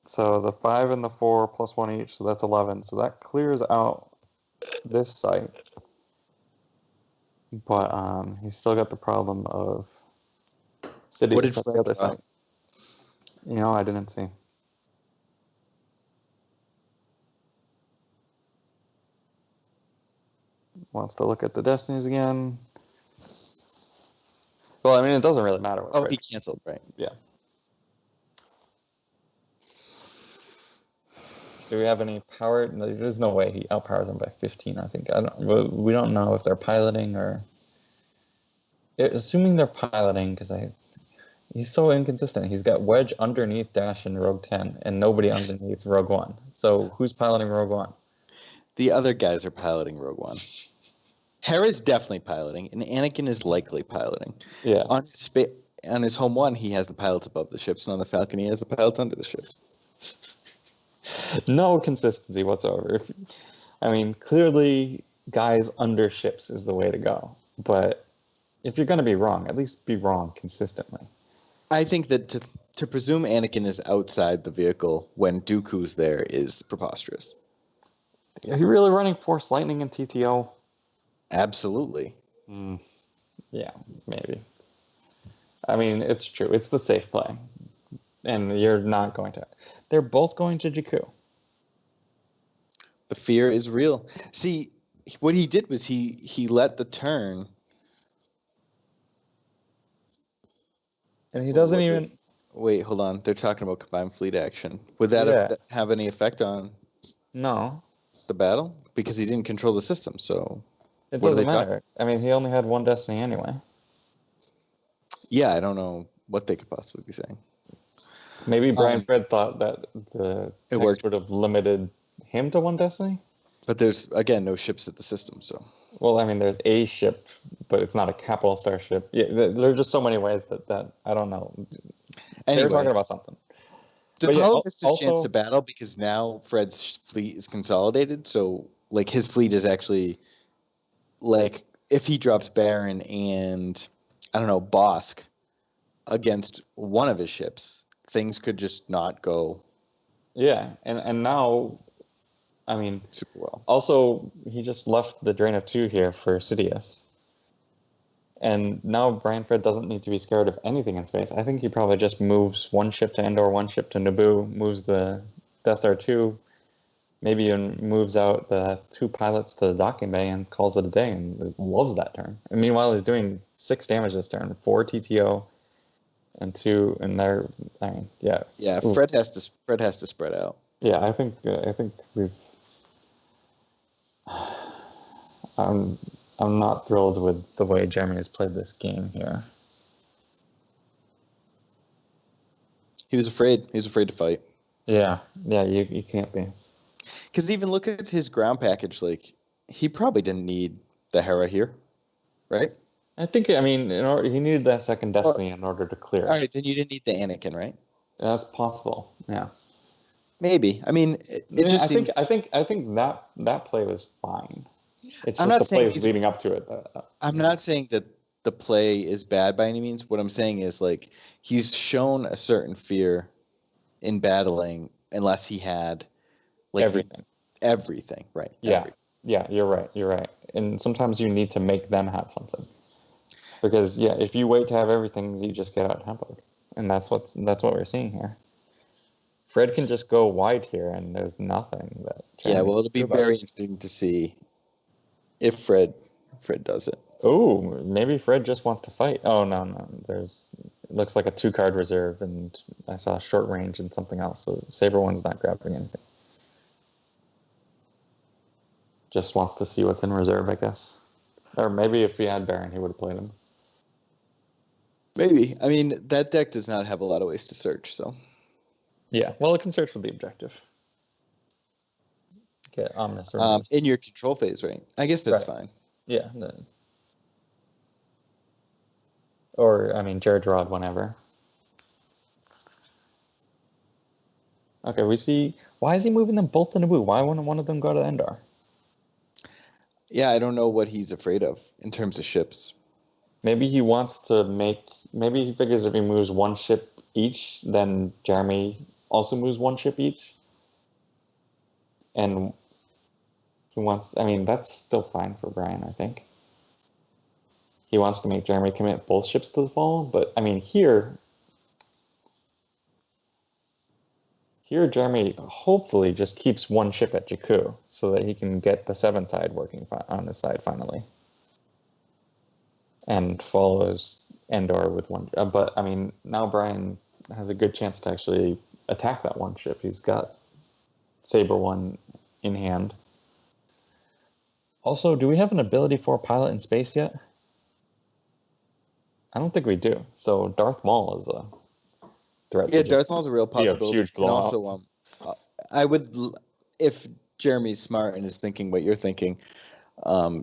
So the 5 and the 4 +1 each, so that's 11. So that clears out this site. But he's still got the problem of Sidious What did on the other side. I didn't see. Wants to look at the Destinies again. Well, I mean, it doesn't really matter. He canceled, right? Yeah. So do we have any power? No, there's no way he outpowers them by 15, I think. We don't know if they're piloting or... Assuming they're piloting, because he's so inconsistent. He's got Wedge underneath Dash in Rogue 10 and nobody underneath Rogue One. So who's piloting Rogue One? The other guys are piloting Rogue One. Hera's definitely piloting, and Anakin is likely piloting. Yeah. On his home one, he has the pilots above the ships, and on the Falcon, he has the pilots under the ships. No consistency whatsoever. Clearly, guys under ships is the way to go. But if you're going to be wrong, at least be wrong consistently. I think that to presume Anakin is outside the vehicle when Dooku's there is preposterous. Are you really running Force Lightning in TTO? Absolutely. Yeah, maybe. I mean, it's true. It's the safe play. And you're not going to. They're both going to Jakku. The fear is real. See, what he did was he let the turn. And he doesn't even... Wait, hold on. They're talking about combined fleet action. Would that have any effect on the battle? Because he didn't control the system, so... It doesn't matter. I mean, he only had one destiny anyway. Yeah, I don't know what they could possibly be saying. Maybe Brian Fred thought that the text would have limited him to one destiny? But there's, again, no ships at the system, so... Well, I mean, there's a ship, but it's not a capital starship. Yeah, there are just so many ways that I don't know. Anyway, they're talking about something. Apollo missed his chance to battle because now Fred's fleet is consolidated, so, like, his fleet is actually... Like, if he drops Baron and, I don't know, Bosk against one of his ships, things could just not go. Yeah, and now, I mean, super well. Also, he just left the Drain of 2 here for Sidious. And now Brian Fred doesn't need to be scared of anything in space. I think he probably just moves one ship to Endor, one ship to Naboo, moves the Death Star 2, maybe even moves out the 2 pilots to the docking bay and calls it a day and loves that turn. And meanwhile, he's doing 6 damage this turn, 4 TTO and 2, and they're, I mean, yeah. Yeah, Fred has to spread out. Yeah, I think we've... I'm not thrilled with the way Jeremy has played this game here. He was afraid. He was afraid to fight. Yeah, you can't be. Because even look at his ground package. Like, he probably didn't need the Hera here, right? I think, he needed that second destiny in order to clear. All right, then you didn't need the Anakin, right? That's possible. Yeah. Maybe. I mean, it just seems... I think that play was fine. It's I'm just not the saying plays leading up to it. I'm not saying that the play is bad by any means. What I'm saying is, like, he's shown a certain fear in battling unless he had, like, everything, right? Yeah. Everything. Yeah, you're right. And sometimes you need to make them have something. Because, yeah, if you wait to have everything, you just get out-tempoed. And that's what we're seeing here. Fred can just go wide here, and there's nothing that... Yeah, well, it'll be very interesting to see if Fred does it. Oh, maybe Fred just wants to fight. Oh, no. It looks like a 2-card reserve, and I saw short range and something else, so Saber One's not grabbing anything. Just wants to see what's in reserve, I guess. Or maybe if he had Baron, he would have played him. Maybe. I mean, that deck does not have a lot of ways to search, so... Yeah, well, it can search for the objective. Get Omnis. In your control phase, right? I guess that's fine. Yeah. Or, Jared Rod, whenever. Okay, we see... Why is he moving them both to Naboo? Why wouldn't one of them go to Endor? Yeah, I don't know what he's afraid of in terms of ships. Maybe he wants to make... Maybe he figures if he moves one ship each, then Jeremy also moves one ship each. And he wants... that's still fine for Brian, I think. He wants to make Jeremy commit both ships to the fall, but, here Jeremy hopefully just keeps one ship at Jakku so that he can get the 7 side working on his side finally. And follows Endor with one. But, now Brian has a good chance to actually attack that one ship. He's got Saber One in hand. Also, do we have an ability for a pilot in space yet? I don't think we do. So Darth Maul is a threat. Yeah, Darth Maul's a real possibility. Huge blowout. And also, I would, if Jeremy's smart and is thinking what you're thinking,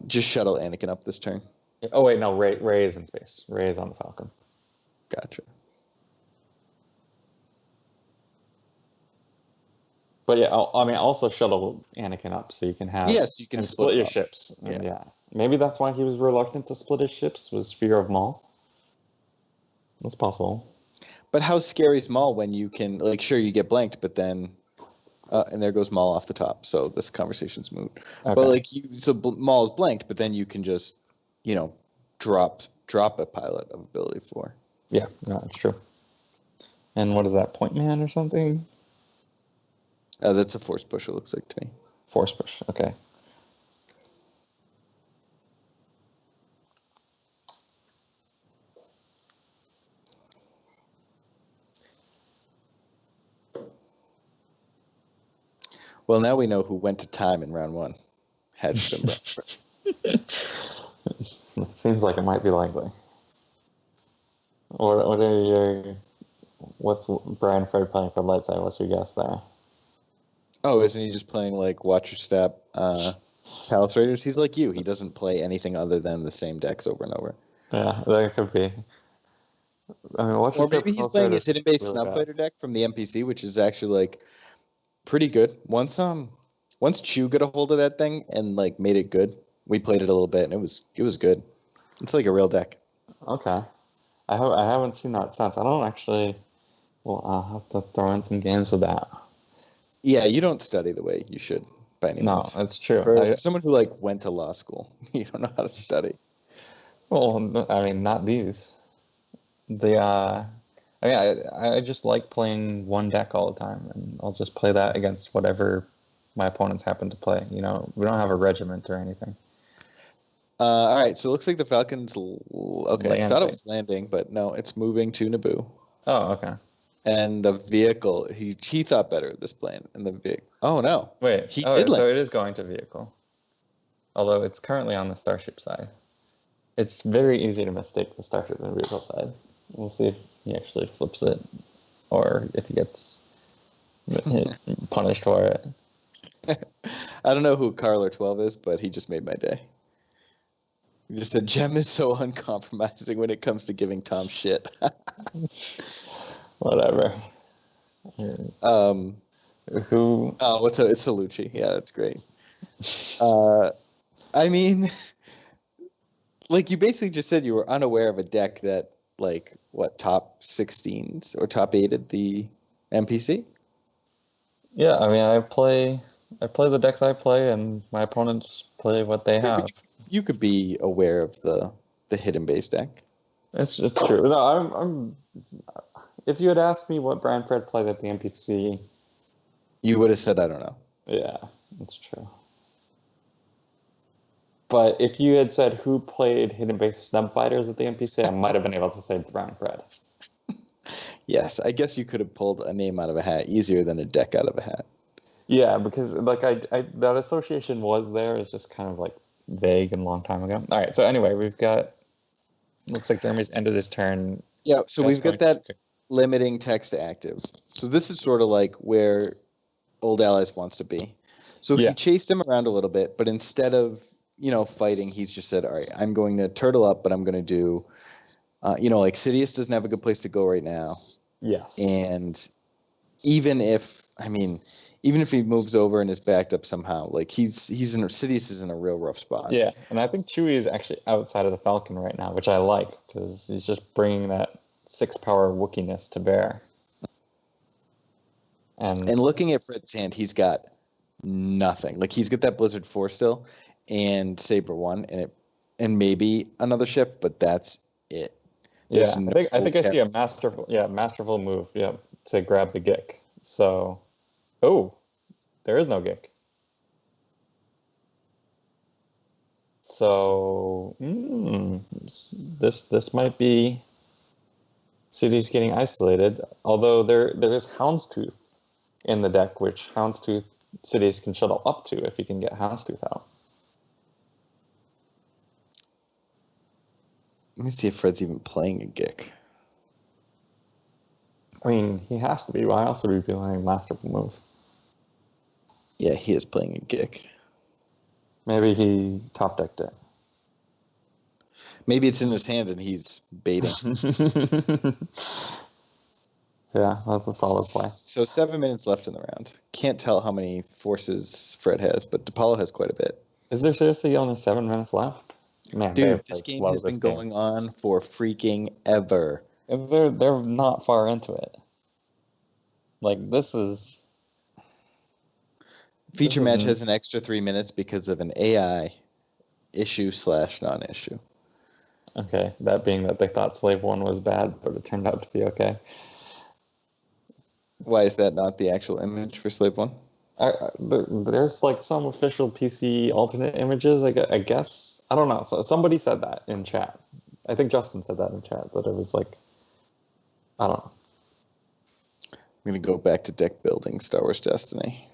Just shuttle Anakin up this turn. Oh wait, no, Ray is in space. Ray is on the Falcon. Gotcha. But yeah, I mean, also shuttle Anakin up so you can have Yes, you can and split your up. ships. And Yeah. Maybe that's why he was reluctant to split his ships, was fear of Maul. That's possible. But how scary is Maul when you can, like, sure, you get blanked, but then, and there goes Maul off the top. So this conversation's moot. Okay. But like, Maul is blanked, but then you can just, drop a pilot of ability 4. Yeah, no, it's true. And what is that, Point Man or something? That's a force push, it looks like to me. Force push, okay. Well, now we know who went to time in round 1. Had been Brown. It seems like it might be likely. What's Brian Fred playing for light side? What's your guess there? Oh, isn't he just playing like Watcher Step, Palace Raiders? He's like you. He doesn't play anything other than the same decks over and over. Yeah, that could be. I mean, Or maybe he's playing his hidden base Snub Fighter deck from the NPC, which is actually like pretty good. Once Chew got a hold of that thing and like made it good, we played it a little bit and it was good. It's like a real deck. Okay, I haven't seen that since. I don't actually. Well, I'll have to throw in some games with that. Yeah, you don't study the way you should by any means. No, that's true. For someone who like went to law school, you don't know how to study. Well, I mean, not these. I just like playing one deck all the time, and I'll just play that against whatever my opponents happen to play. We don't have a regiment or anything. All right, so it looks like the Falcons. Okay, Landing. I thought it was landing, but no, it's moving to Naboo. Oh, okay. And the vehicle, he thought better of this plan. And the vehicle. Oh no! Wait. He did land. So it is going to vehicle, although it's currently on the starship side. It's very easy to mistake the starship and vehicle side. We'll see if he actually flips it, or if he gets punished for it. I don't know who Carler 12 is, but he just made my day. He just said, Jem is so uncompromising when it comes to giving Tom shit. Whatever. Who? Oh, it's Salucci. Yeah, that's great. I mean, like you basically just said you were unaware of a deck that, like, what, top 16s or top 8'd the NPC? Yeah, I mean, I play the decks I play, and my opponents play what they have. You could be aware of the hidden base deck. It's true. No, I'm. If you had asked me what Brian Fred played at the NPC, you would have said, I don't know. Yeah, that's true. But if you had said who played hidden base snub fighters at the NPC, I might have been able to say Brian Fred. Yes, I guess you could have pulled a name out of a hat easier than a deck out of a hat. Yeah, because like I that association was there. It's just kind of like vague and a long time ago. All right, so anyway, we've got. Looks like Jeremy's ended his turn. Yeah, so we've got that limiting text active. So this is sort of like where Old Allies wants to be. So he chased him around a little bit, but instead of fighting, he's just said, all right, I'm going to turtle up, but I'm going to do, like Sidious doesn't have a good place to go right now. Yes. And even if he moves over and is backed up somehow, like Sidious is in a real rough spot. Yeah, and I think Chewie is actually outside of the Falcon right now, which I like because he's just bringing that 6-power Wookieess to bear. And looking at Fred's hand, he's got nothing. Like he's got that Blizzard 4 still, and Saber 1, and maybe another ship, but that's it. There's I think I see a masterful move, to grab the Gick. So, there is no Gick. So, this might be cities getting isolated. Although there's Houndstooth in the deck, which Houndstooth cities can shuttle up to if you can get Houndstooth out. Let me see if Fred's even playing a Gick. I mean, he has to be. Why else would he be playing Masterful Move? Yeah, he is playing a Gick. Maybe he top decked it. Maybe it's in his hand and he's baiting. Yeah, that's a solid play. So 7 minutes left in the round. Can't tell how many forces Fred has, but DePaulo has quite a bit. Is there seriously only 7 minutes left? Man, dude, this game has been going on for freaking ever. They're not far into it. Like, this is... Feature match has an extra 3 minutes because of an AI issue / non-issue. Okay, that being that they thought Slave 1 was bad, but it turned out to be okay. Why is that not the actual image for Slave 1? There's like some official PC alternate images, I guess. I don't know. So somebody said that in chat. I think Justin said that in chat, that it was like, I don't know. I'm going to go back to deck building Star Wars Destiny.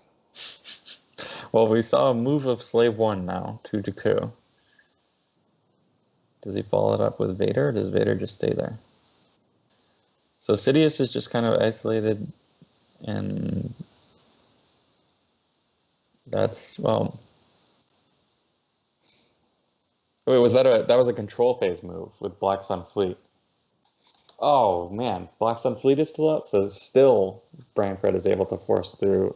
Well, we saw a move of Slave 1 now to Jakku. Does he follow it up with Vader, or does Vader just stay there? So Sidious is just kind of isolated, and that's, well... Wait, that was a control phase move with Black Sun Fleet. Oh, man. Black Sun Fleet is still out, so still Brian Fred is able to force through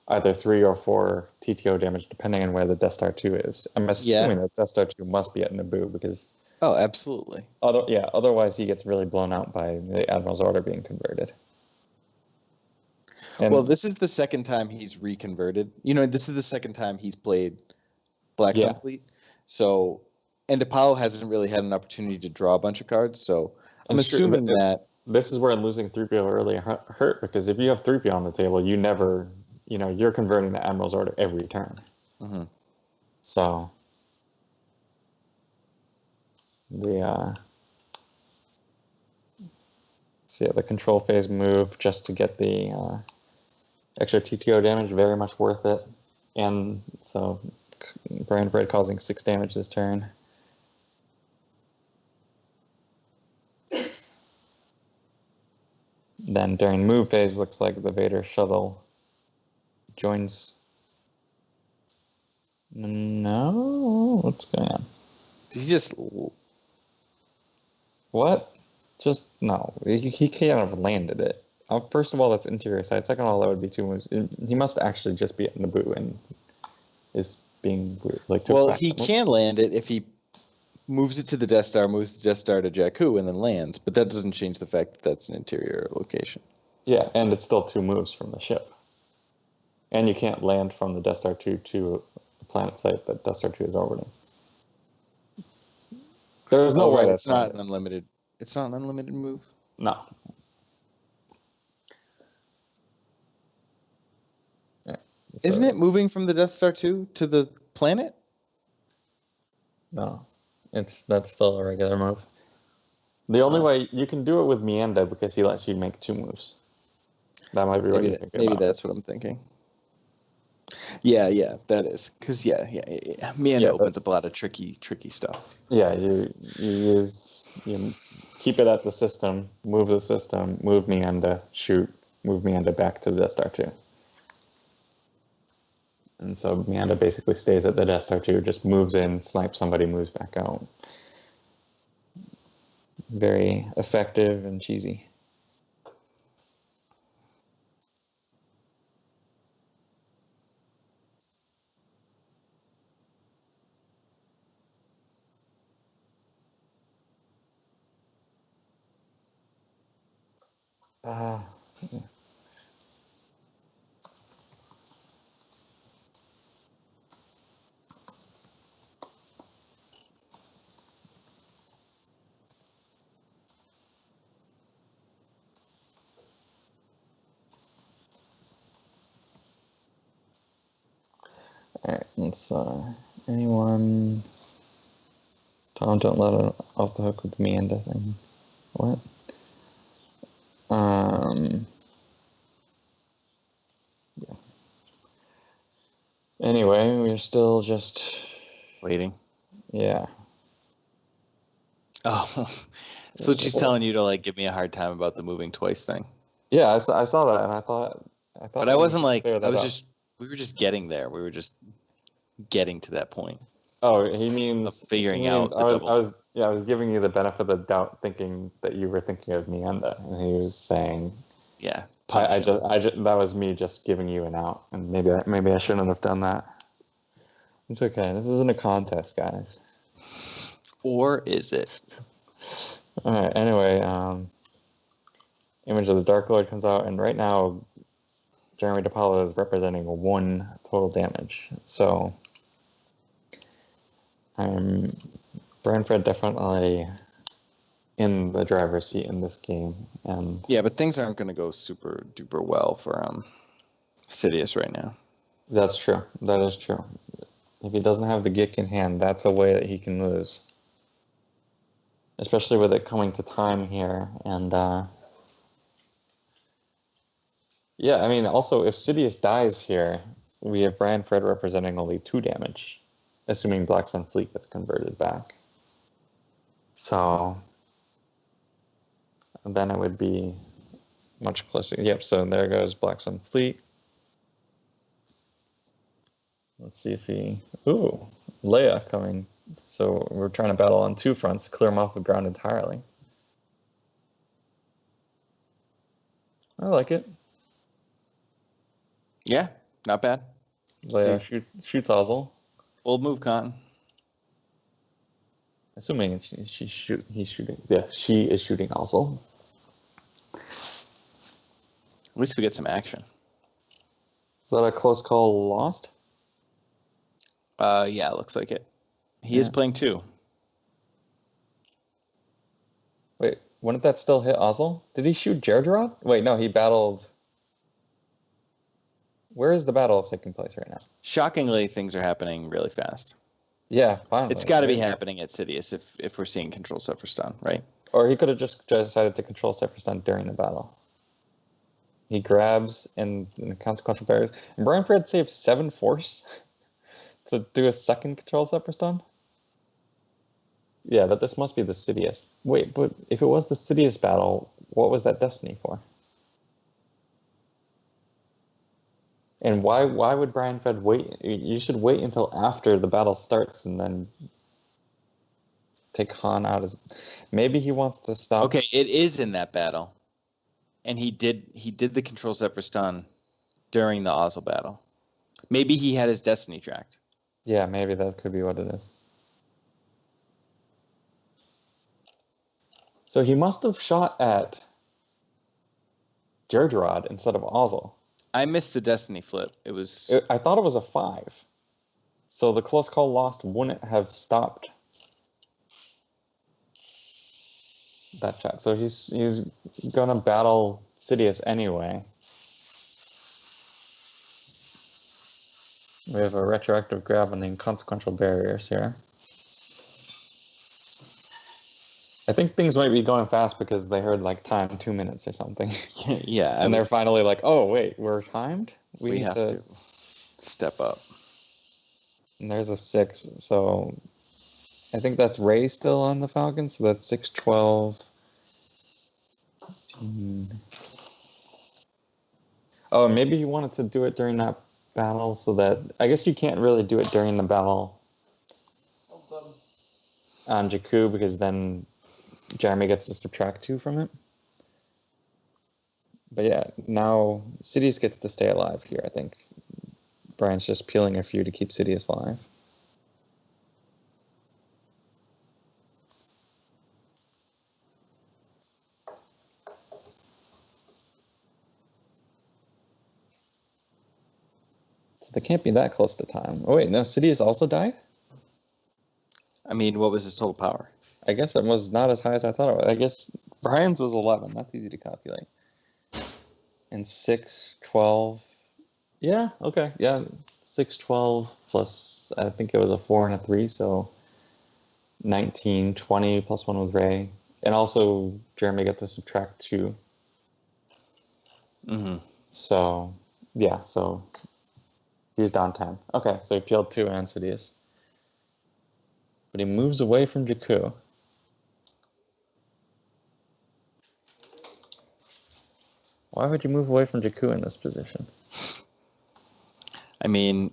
either 3 or 4 TTO damage, depending on where the Death Star 2 is. I'm assuming that Death Star 2 must be at Naboo, because... Oh, absolutely. Otherwise he gets really blown out by the Admiral's Order being converted. And well, this is the second time he's reconverted. This is the second time he's played Black Sun Fleet. So, and DePaulo hasn't really had an opportunity to draw a bunch of cards, so I'm assuming that... This is where losing 3PO early hurt, because if you have 3PO on the table, you never... you're converting the Admiral's Order every turn. Mm-hmm. So... the control phase move just to get the extra TTO damage, very much worth it. And so Brian Fred causing 6 damage this turn. Then during move phase, looks like the Vader shuttle joins. No, what's going on? Did he just... What? Just, no. He can't have landed it. First of all, that's interior side. Second of all, that would be 2 moves. He must actually just be at Naboo and is being weird. Well, he can land it if he moves it to the Death Star, moves the Death Star to Jakku, and then lands. But that doesn't change the fact that that's an interior location. Yeah, and it's still 2 moves from the ship. And you can't land from the Death Star 2 to a planet site that Death Star 2 is orbiting. There's no way it's not an unlimited. It's not an unlimited move. No. Yeah, isn't it moving from the Death Star 2 to the planet? No, that's still a regular move. The only way you can do it with Mienda, because he lets you make 2 moves. That might be what you're thinking. Maybe that's what I'm thinking. Yeah, that is. Because, Mienda opens up a lot of tricky stuff. Yeah, you keep it at the system, move Mienda, shoot, move Mienda back to the Death Star 2. And so Mienda basically stays at the Death Star 2, just moves in, snipes somebody, moves back out. Very effective and cheesy. Yeah. Alright, let's, anyone... Tom, don't let it off the hook with the Mienda thing. What? Yeah. Anyway, we're still just... waiting. Yeah. Oh, so she's telling you to, give me a hard time about the moving twice thing. Yeah, I saw that, and I thought... But I wasn't we were just getting there. We were just getting to that point. Oh, he means Of figuring he means out the double. I was giving you the benefit of the doubt, thinking that you were thinking of Nienda, and he was saying, Yeah. I just that was me just giving you an out, and maybe I shouldn't have done that. It's okay. This isn't a contest, guys. Or is it? All right. Anyway, Image of the Dark Lord comes out, and right now, Jeremy DePaula is representing 1 total damage. So, Branfred definitely in the driver's seat in this game, and Yeah, but things aren't going to go super duper well for Sidious right now. that's true. That is true. If he doesn't have the Gick in hand, that's a way that he can lose. Especially with it coming to time here. And, yeah, I mean, also, if Sidious dies here, we have Branfred representing only 2 damage, assuming Black Sun Fleet gets converted back. So, then it would be much closer. Yep, so there goes Black Sun Fleet. Let's see if he... Ooh, Leia coming. So we're trying to battle on 2 fronts, clear him off the ground entirely. I like it. Yeah, not bad. Leia shoots Ozzel. Old move, Cotton. Assuming he's shooting. Yeah, she is shooting Ozzel. At least we get some action. Is that a close call lost? Yeah, it looks like it. He is playing 2. Wait, wouldn't that still hit Ozzel? Did he shoot Gergerod? Wait, no, he battled... Where is the battle taking place right now? Shockingly, things are happening really fast. Yeah, finally. It's got to be happening at Sidious if we're seeing control Sephiroth stun, right? Or he could have just decided to control Sephiroth stun during the battle. He grabs in consequential barriers. And Branfred saves 7 force to do a second control Sephiroth stun? Yeah, but this must be the Sidious. Wait, but if it was the Sidious battle, what was that Destiny for? And why would Branfred wait? You should wait until after the battle starts and then take Han out as... Maybe he wants to stop... Okay, it is in that battle. And he did the control set for stun during the Ozzel battle. Maybe he had his Destiny tracked. Yeah, maybe that could be what it is. So he must have shot at Gergerod instead of Ozzel. I missed the Destiny flip. I thought it was a 5. So the close call lost wouldn't have stopped that shot. So he's gonna battle Sidious anyway. We have a retroactive grab on the inconsequential barriers here. I think things might be going fast because they heard like time 2 minutes or something. Yeah. And they're finally like, oh, wait, we're timed? We have to step up. And there's a 6. So I think that's Ray still on the Falcons. So that's 6, 12. 15. Oh, maybe he wanted to do it during that battle so that... I guess you can't really do it during the battle on Jakku because then Jeremy gets to subtract 2 from it. But yeah, now Sidious gets to stay alive here, I think. Brian's just peeling a few to keep Sidious alive. So they can't be that close to time. Oh wait, no, Sidious also died? I mean, what was his total power? I guess it was not as high as I thought it was. I guess Brian's was 11. That's easy to calculate. And 6, 12. Yeah, okay. Yeah, 6, 12 plus, I think it was a 4 and a 3, so 19, 20 plus 1 with Ray. And also, Jeremy got to subtract 2. Mm-hmm. So, yeah, so he was down 10. Okay, so he peeled 2 and Sidious. But he moves away from Jakku. Why would you move away from Jakku in this position? I mean,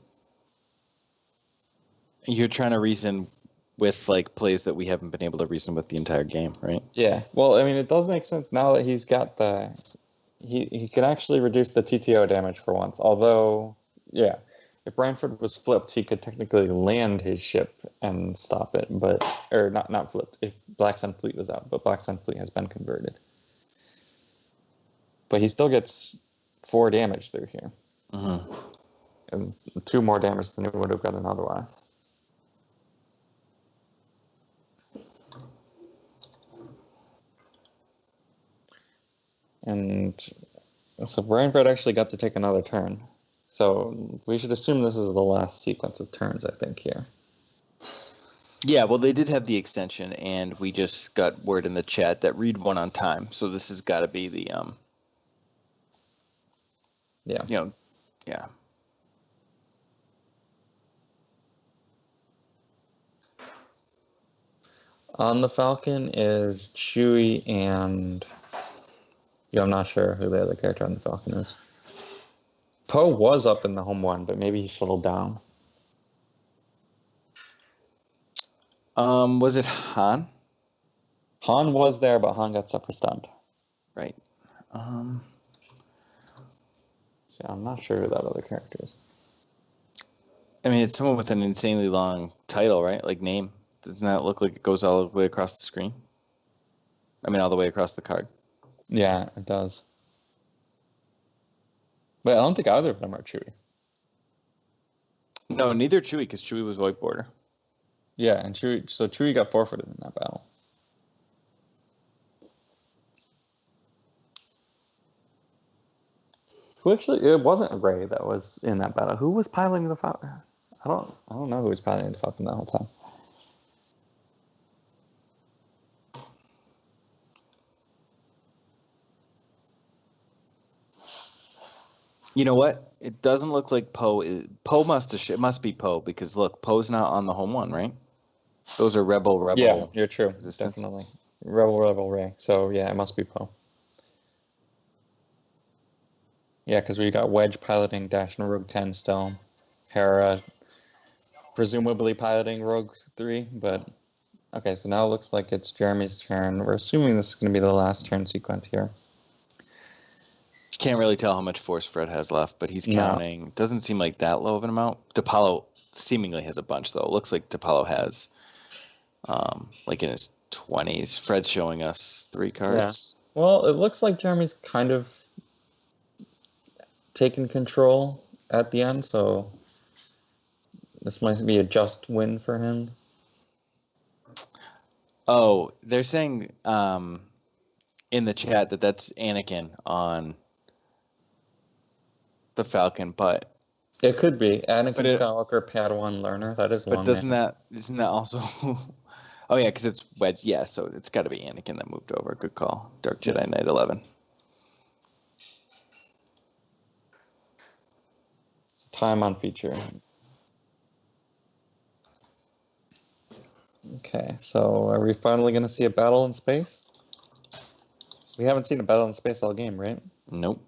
You're trying to reason with like plays that we haven't been able to reason with the entire game, right? Yeah. Well, I mean, it does make sense now that he's got the. He can actually reduce the TTO damage for once. Although, yeah, if Branford was flipped, he could technically land his ship and stop it, but or not flipped. If Black Sun Fleet was out, but Black Sun Fleet has been converted. But he still gets 4 damage through here, and 2 more damage than he would have gotten otherwise. And so Branford actually got to take another turn. So we should assume this is the last sequence of turns, I think, here. Yeah, well, they did have the extension, and we just got word in the chat that read 1 on time. So this has got to be the Yeah. Yeah. On the Falcon is Chewie and... Yeah, I'm not sure who the other character on the Falcon is. Poe was up in the home one, but maybe he shuttled down. Was it Han? Han was there, but Han got suffer stunned. Right. So I'm not sure who that other character is. I mean, it's someone with an insanely long title, right? Like name. Doesn't that look like it goes all the way across the screen? I mean, all the way across the card. Yeah, it does. But I don't think either of them are Chewie. No, neither Chewie, because Chewie was white border. Yeah, and Chewie got forfeited in that battle. Who actually? It wasn't Rey that was in that battle. Who was piloting the Falcon? I don't know who was piloting the Falcon that whole time. You know what? It doesn't look like Poe. Poe it must be Poe, because look, Poe's not on the home one, right? Those are Rebel. Yeah, you're true. Resistance. Definitely. Rebel Rey. So yeah, it must be Poe. Yeah, because we got Wedge piloting Dash and Rogue 10 still. Hera presumably piloting Rogue 3, but okay, so now it looks like it's Jeremy's turn. We're assuming this is going to be the last turn sequence here. Can't really tell how much force Fred has left, but he's counting. Doesn't seem like that low of an amount. DePaulo seemingly has a bunch, though. It looks like DePaulo has, like in his 20s. Fred's showing us 3 cards. Yeah. Well, it looks like Jeremy's kind of taken control at the end, so this might be a just win for him. Oh, they're saying in the chat that that's Anakin on the Falcon, but it could be Anakin Skywalker, Padawan learner. That is long. But isn't that also? Oh yeah, because it's Wedge. Yeah, so it's got to be Anakin that moved over. Good call. Dark Jedi Knight 11. It's a time on feature. Okay, so are we finally going to see a battle in space? We haven't seen a battle in space all game, right? Nope.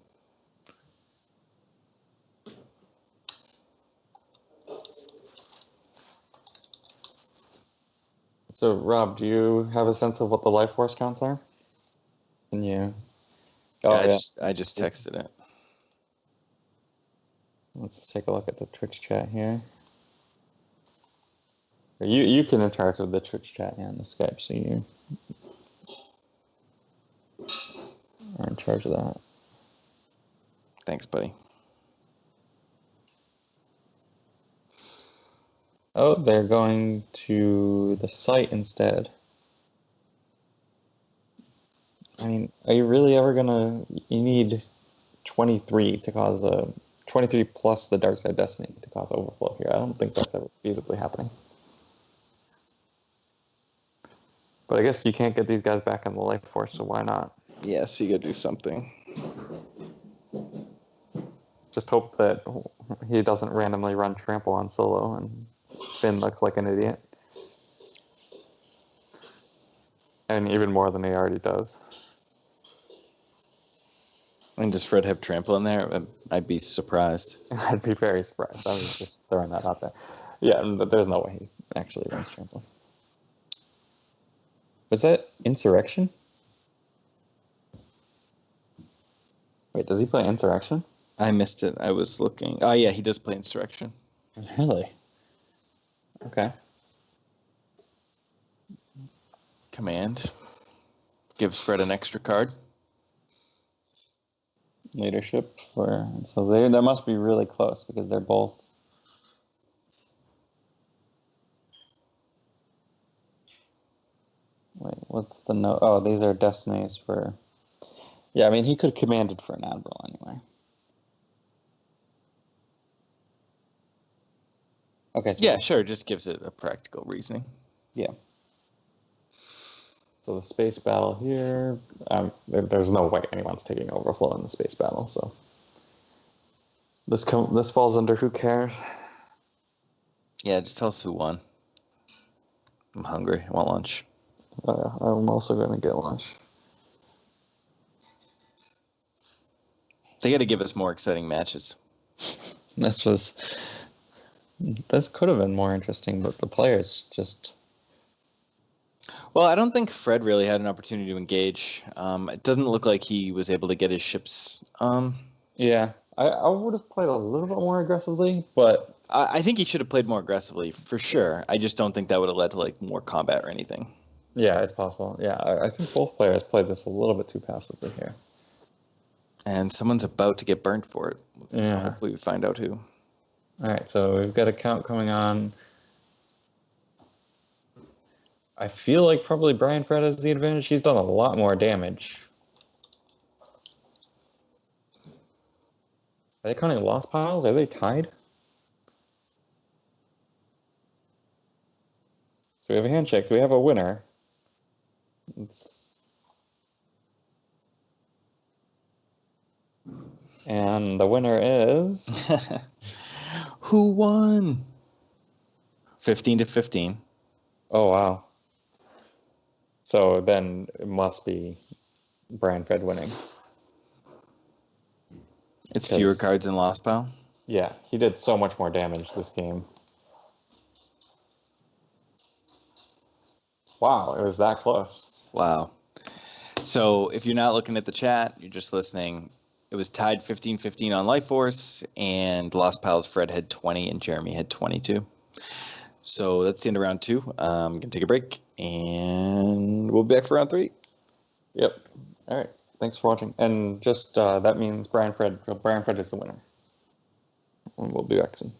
So, Rob, do you have a sense of what the life force counts are? Can you? I just texted it. Let's take a look at the Twitch chat here. You can interact with the Twitch chat and the Skype, so you are in charge of that. Thanks, buddy. Oh, they're going to the site instead. I mean, are you really ever gonna... You need 23 to cause a... 23 plus the Dark Side Destiny to cause overflow here. I don't think that's ever feasibly happening. But I guess you can't get these guys back in the life force, so why not? Yeah, so you gotta do something. Just hope that he doesn't randomly run trample on Solo and Finn looks like an idiot. And even more than he already does. And does Fred have trample in there? I'd be surprised. I'd be very surprised. I was just throwing that out there. Yeah, but there's no way actually runs trample. Was that Insurrection? Wait, does he play Insurrection? I missed it. I was looking. Oh, yeah, he does play Insurrection. Really? Okay. Command. Gives Fred an extra card. Leadership for so they must be really close because they're both. Wait, what's the note? Oh, these are destinies for. Yeah, I mean he could have commanded for an admiral anyway. Okay. So Yeah, sure. Just gives it a practical reasoning. Yeah. So the space battle here, there's no way anyone's taking overflow in the space battle. So this falls under who cares? Yeah, just tell us who won. I'm hungry. I want lunch. I'm also going to get lunch. They got to give us more exciting matches. This could have been more interesting, but the players just. Well, I don't think Fred really had an opportunity to engage. It doesn't look like he was able to get his ships. Yeah, I would have played a little bit more aggressively, but I think he should have played more aggressively for sure. I just don't think that would have led to like more combat or anything. yeah, it's possible. Yeah, I think both players played this a little bit too passively here. And someone's about to get burnt for it. Yeah. Hopefully we find out who. All right, so we've got a count coming on. I feel like probably Brian Fred has the advantage. He's done a lot more damage. Are they counting lost piles? Are they tied? So we have a handshake. We have a winner. And the winner is... Who won? 15-15. Oh, wow. So then it must be Brian Fred winning. It's fewer cards in Lost Pile. Yeah, he did so much more damage this game. Wow, it was that close. Wow. So if you're not looking at the chat, you're just listening. It was tied 15-15 on Life Force, and Lost Pile's Fred had 20 and Jeremy had 22. So that's the end of round 2. I'm going to take a break, and we'll be back for round 3. Yep. All right. Thanks for watching. And just that means Brian Fred is the winner. And we'll be back soon.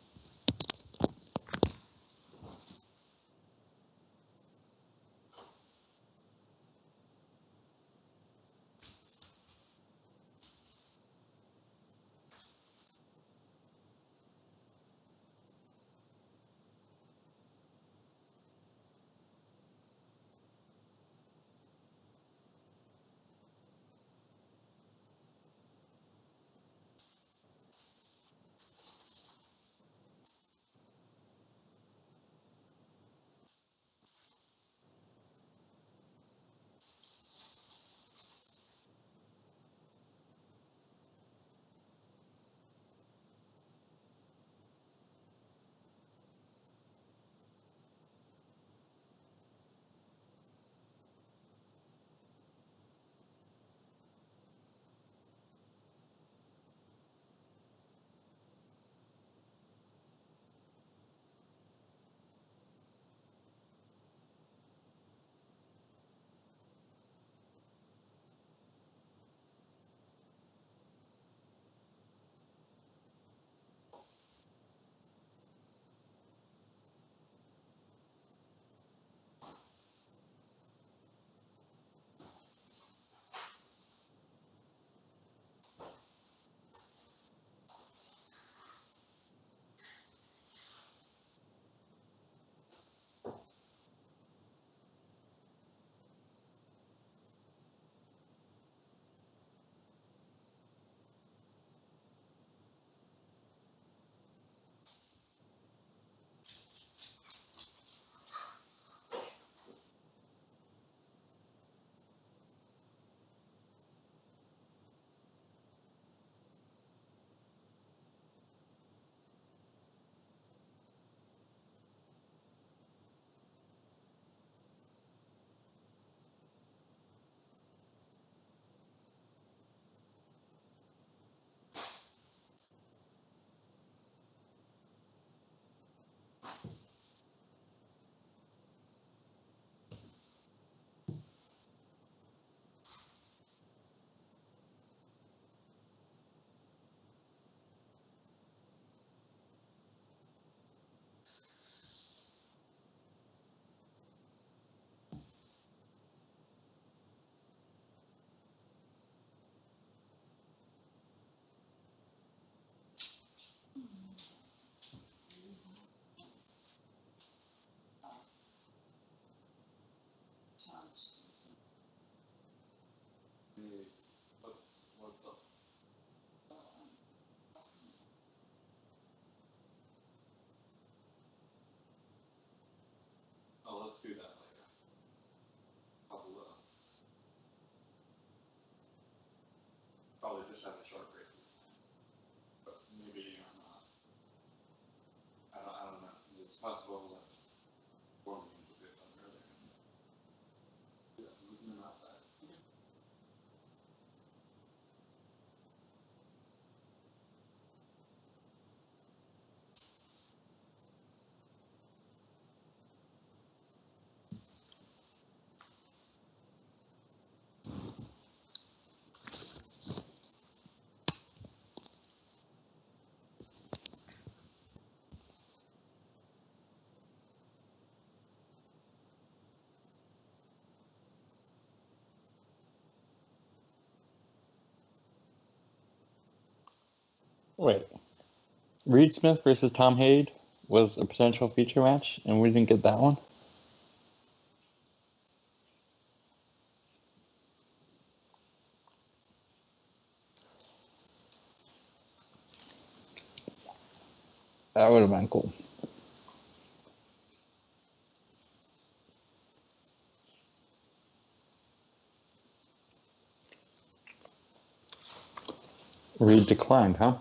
have a short break. But maybe I'm not. I don't know. It's possible that four games will get done earlier. Yeah, moving them outside. Wait, Reed Smith versus Tom Haid was a potential feature match, and we didn't get that one? That would have been cool. Reed declined, huh?